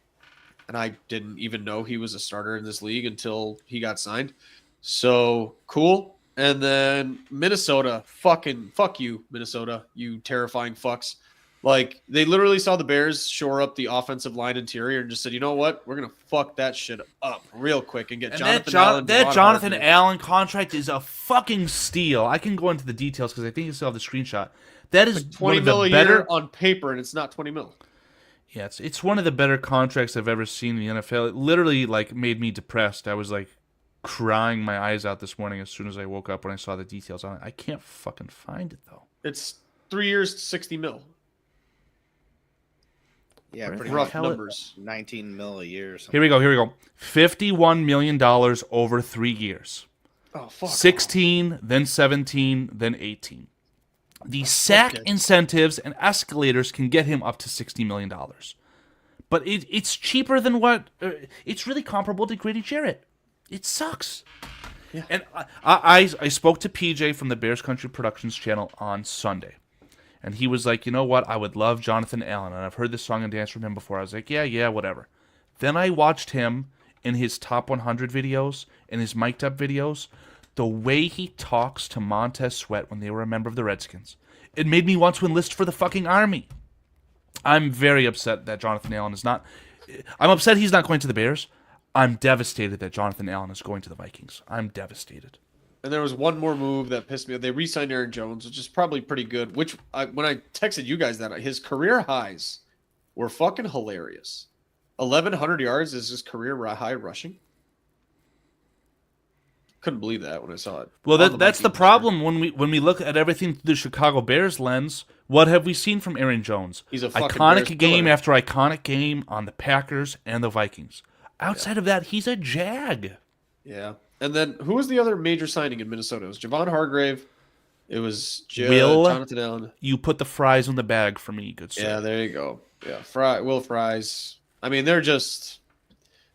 I didn't even know he was a starter in this league until he got signed. So cool. And then Minnesota, fuck you, Minnesota, you terrifying fucks. Like, they literally saw the Bears shore up the offensive line interior and just said, you know what? We're going to fuck that shit up real quick and get Jonathan Allen. That Jonathan Allen contract is a fucking steal. I can go into the details because I think you still have the screenshot. That is like 20 mil a year on paper, and it's not 20 mil. Yeah, it's one of the better contracts I've ever seen in the NFL. It literally, like, made me depressed. I was, like, crying my eyes out this morning as soon as I woke up when I saw the details on it. I can't fucking find it, though. It's 3 years, 60 mil. Yeah, pretty rough numbers. 19 mil a year or something. Here we go. $51 million over 3 years. Oh, fuck. 16, then 17, then 18. The SAC incentives and escalators can get him up to $60 million. But it's cheaper than what... it's really comparable to Grady Jarrett. It sucks. Yeah. And I spoke to PJ from the Bears Country Productions channel on Sunday. And he was like, you know what? I would love Jonathan Allen. And I've heard this song and dance from him before. I was like, yeah, whatever. Then I watched him in his top 100 videos, in his mic'd up videos. The way he talks to Montez Sweat when they were a member of the Redskins. It made me want to enlist for the fucking Army. I'm very upset that Jonathan Allen is not... I'm upset he's not going to the Bears. I'm devastated that Jonathan Allen is going to the Vikings. I'm devastated. And there was one more move that pissed me off. They re-signed Aaron Jones, which is probably pretty good. Which, when I texted you guys that, his career highs were fucking hilarious. 1,100 yards is his career high rushing. Couldn't believe that when I saw it. Well, that's the problem when we look at everything through the Chicago Bears lens. What have we seen from Aaron Jones? He's a fucking iconic game after iconic game on the Packers and the Vikings. Outside of that, he's a jag. Yeah. And then who was the other major signing in Minnesota? It was Javon Hargrave. It was Will Jonathan Allen. you put the fries on the bag for me, good sir? Yeah, there you go. Yeah, Will Fries. I mean, they just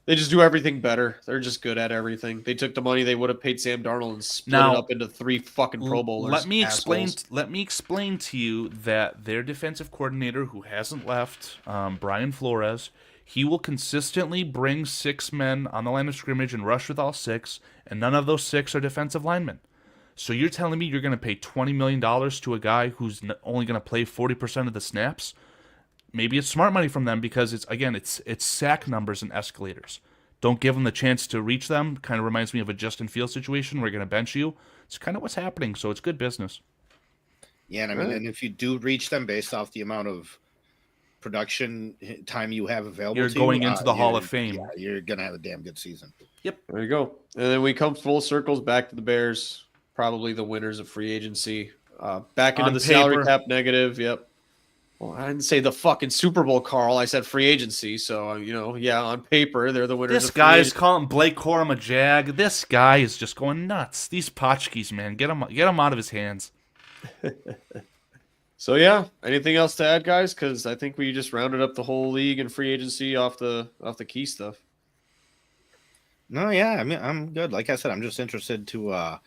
do everything better. They're just good at everything. They took the money they would have paid Sam Darnold and split it Now, up into 3 fucking Pro Bowlers. Let me explain. assholes. Let me explain to you that their defensive coordinator, who hasn't left, Brian Flores, he will consistently bring 6 men on the line of scrimmage and rush with all 6, and none of those 6 are defensive linemen. So you're telling me you're going to pay $20 million to a guy who's only going to play 40% of the snaps? Maybe it's smart money from them because it's sack numbers and escalators. Don't give them the chance to reach them. Kind of reminds me of a Justin Fields situation. We're going to bench you. It's kind of what's happening. So it's good business. Yeah, and I mean, and if you do reach them based off the amount of production time you have available, You're going into the Hall of Fame. Yeah, you're gonna have a damn good season. Yep. There you go. And then we come full circles back to the Bears, probably the winners of free agency. Back into On the salary paper. cap negative. Yep. Well, I didn't say the fucking Super Bowl, Carl. I said free agency. So, on paper, they're the winners This of free guy's agency. calling Blake Corum a jag. This guy is just going nuts. These potchkis, man, get him out of his hands. So, yeah. Anything else to add, guys? Because I think we just rounded up the whole league and free agency off the key stuff. No, yeah, I mean, I'm good. Like I said, I'm just interested to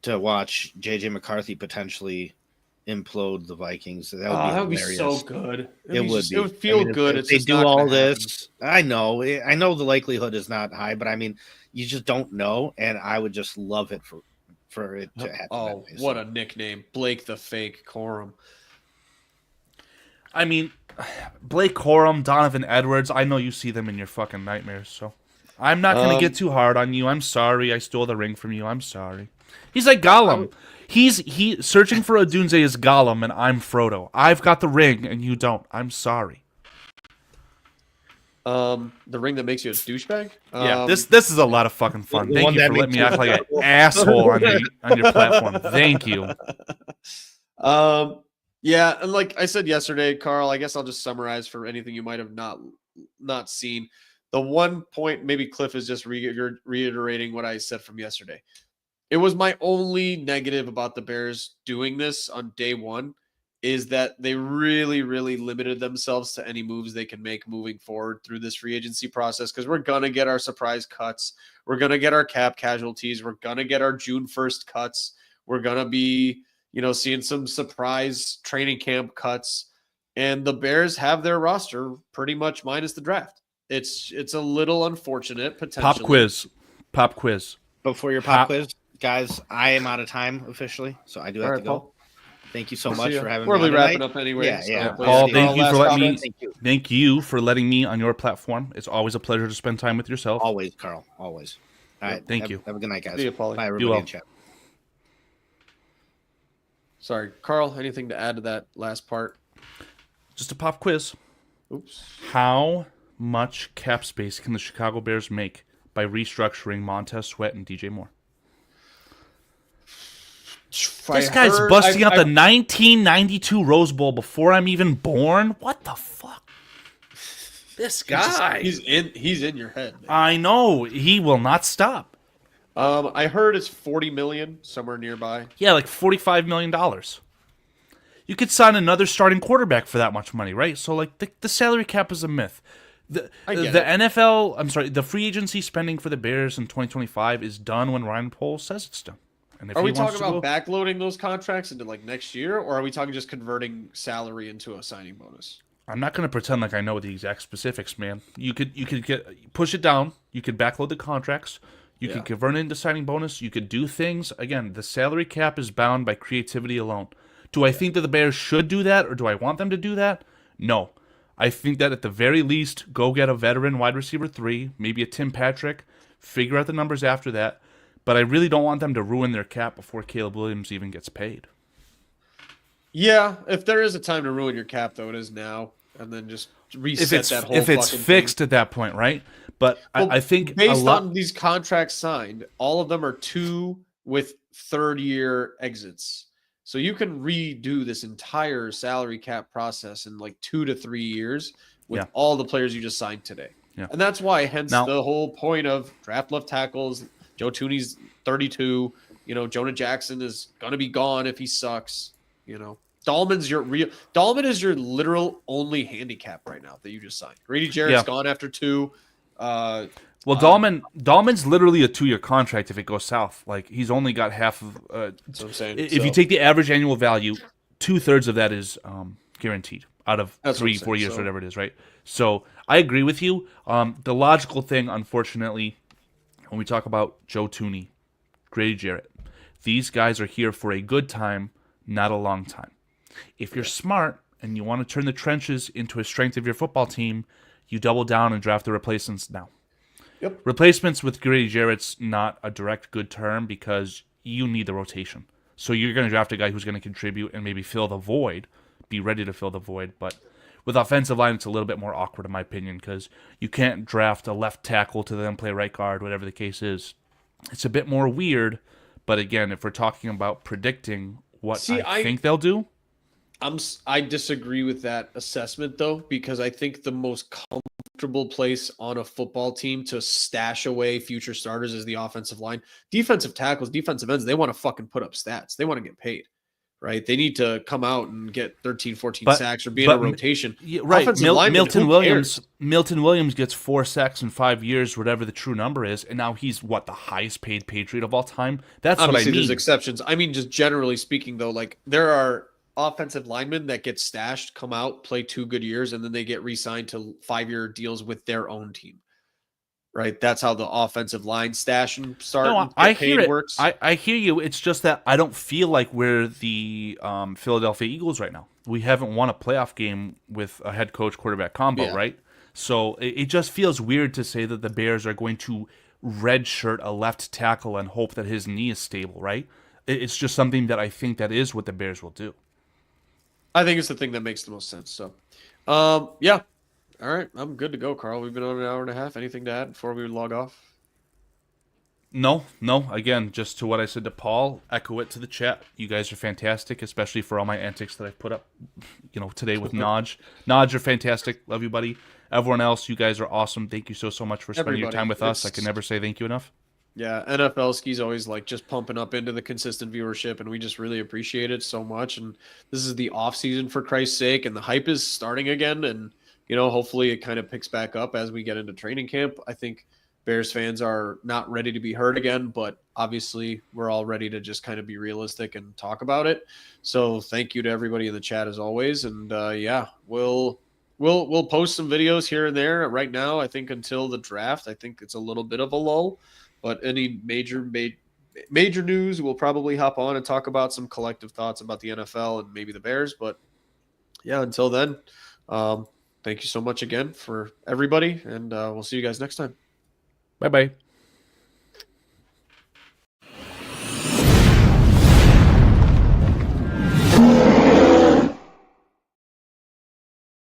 watch JJ McCarthy potentially implode the Vikings. That would be hilarious. So good. It would be. It would feel good. If It's they just do not all gonna happen. this. I know the likelihood is not high, but I mean, you just don't know, and I would just love it for it to happen. Oh, that way, what a nickname. Blake the Fake Corum. I mean, Blake Corum, Donovan Edwards, I know you see them in your fucking nightmares, so I'm not going to get too hard on you. I'm sorry. I stole the ring from you. I'm sorry. He's like Gollum. He's searching for a Dunze is Gollum, and I'm Frodo. I've got the ring, and you don't. I'm sorry. The ring that makes you a douchebag? Yeah, this is a lot of fucking fun. the Thank one you that for letting makes me you act like an asshole on your platform. Thank you. Yeah, and like I said yesterday, Carl, I guess I'll just summarize for anything you might have not seen. The one point, maybe Cliff is just reiterating what I said from yesterday. It was my only negative about the Bears doing this on day one is that they really, really limited themselves to any moves they can make moving forward through this free agency process because we're going to get our surprise cuts. We're going to get our cap casualties. We're going to get our June 1st cuts. We're going to be, seeing some surprise training camp cuts. And the Bears have their roster pretty much minus the draft. It's a little unfortunate, potentially. Pop quiz. Before your pop quiz, guys, I am out of time officially, so I do have to go. Paul. Thank you so much for having me. We're on wrapping tonight. up anyway. Yeah. Paul, thank you for letting me. Thank you. Thank you for letting me on your platform. It's always a pleasure to spend time with yourself. Always, Carl. Always. All right. Thank you. Have a good night, guys. See you, Paulie. Bye, You everybody well. in chat. Sorry, Carl, anything to add to that last part? Just a pop quiz. Oops. How much cap space can the Chicago Bears make by restructuring Montez Sweat and DJ Moore? This guy's busting out the 1992 Rose Bowl before I'm even born. What the fuck? This guy. He's in your head, man. I know. He will not stop. I heard it's 40 million somewhere nearby. Yeah, like $45 million. You could sign another starting quarterback for that much money, right? So, like, the salary cap is a myth. The free agency spending for the Bears in 2025 is done when Ryan Poles says it's done. And if Are he we wants talking to about backloading those contracts into like next year, or are we talking just converting salary into a signing bonus? I'm not going to pretend like I know the exact specifics, man. You could push it down. You could backload the contracts. You could convert it into signing bonus. You could do things. Again, the salary cap is bound by creativity alone. Do I think that the Bears should do that, or do I want them to do that? No. I think that at the very least, go get a veteran wide receiver 3, maybe a Tim Patrick, figure out the numbers after that. But I really don't want them to ruin their cap before Caleb Williams even gets paid. Yeah, if there is a time to ruin your cap, though, it is now. And then just reset that whole if it's fucking fixed thing. at that point, right? But Well, I think based on these contracts signed, all of them are 2 with third-year exits. So you can redo this entire salary cap process in like 2 to 3 years with all the players you just signed today. Yeah. And that's why, hence Now, the whole point of draft left tackles. Joe Tooney's 32. You know, Jonah Jackson is gonna be gone if he sucks. You know, Dahlman is your literal only handicap right now that you just signed. Grady Jarrett's Yeah. gone after 2. Well, Dahlman's literally a 2-year contract if it goes south. Like, he's only got half of. That's what I'm saying. If you take the average annual value, 2/3 of that is guaranteed out of That's what I'm 3-4 saying, years, so- whatever it is, right? So I agree with you. The logical thing, unfortunately, when we talk about Joe Tooney, Grady Jarrett, these guys are here for a good time, not a long time. If you're smart and you want to turn the trenches into a strength of your football team, you double down and draft the replacements now. Yep. Replacements with Grady Jarrett's not a direct good term because you need the rotation. So you're going to draft a guy who's going to contribute and maybe fill the void, be ready to fill the void. But with offensive line, it's a little bit more awkward in my opinion because you can't draft a left tackle to then play right guard, whatever the case is. It's a bit more weird. But again, if we're talking about predicting what I think they'll do, I disagree with that assessment though, because I think the most comfortable place on a football team to stash away future starters is the offensive line. Defensive tackles, defensive ends, they want to fucking put up stats. They want to get paid, right? They need to come out and get 13, 14 sacks or be in a rotation. Right. Linemen, Milton Williams gets 4 sacks in 5 years, whatever the true number is, and now he's the highest paid Patriot of all time. That's Obviously, what I mean. There's exceptions. I mean, just generally speaking, though, like there are offensive linemen that get stashed, come out, play 2 good years, and then they get re-signed to 5-year deals with their own team. Right? That's how the offensive line stash and start. No, and I hear it. Works. I hear you. It's just that I don't feel like we're the Philadelphia Eagles right now. We haven't won a playoff game with a head coach quarterback combo, right? So it just feels weird to say that the Bears are going to redshirt a left tackle and hope that his knee is stable, right? It's just something that I think that is what the Bears will do. I think it's the thing that makes the most sense. So, yeah. All right. I'm good to go, Carl. We've been on an hour and a half. Anything to add before we log off? No. Again, just to what I said to Paul, echo it to the chat. You guys are fantastic, especially for all my antics that I put up, today with Naj. Naj, you're fantastic. Love you, buddy. Everyone else, you guys are awesome. Thank you so much for spending your time with us. I can never say thank you enough. Yeah, NFLSKI is always just pumping up into the consistent viewership, and we just really appreciate it so much. And this is the off season, for Christ's sake, and the hype is starting again. And hopefully it kind of picks back up as we get into training camp. I think Bears fans are not ready to be heard again, but obviously we're all ready to just kind of be realistic and talk about it. So thank you to everybody in the chat as always. And we'll post some videos here and there. Right now, I think until the draft, I think it's a little bit of a lull. But any major news, we'll probably hop on and talk about some collective thoughts about the NFL and maybe the Bears. But yeah, until then, thank you so much again for everybody, and we'll see you guys next time. Bye-bye.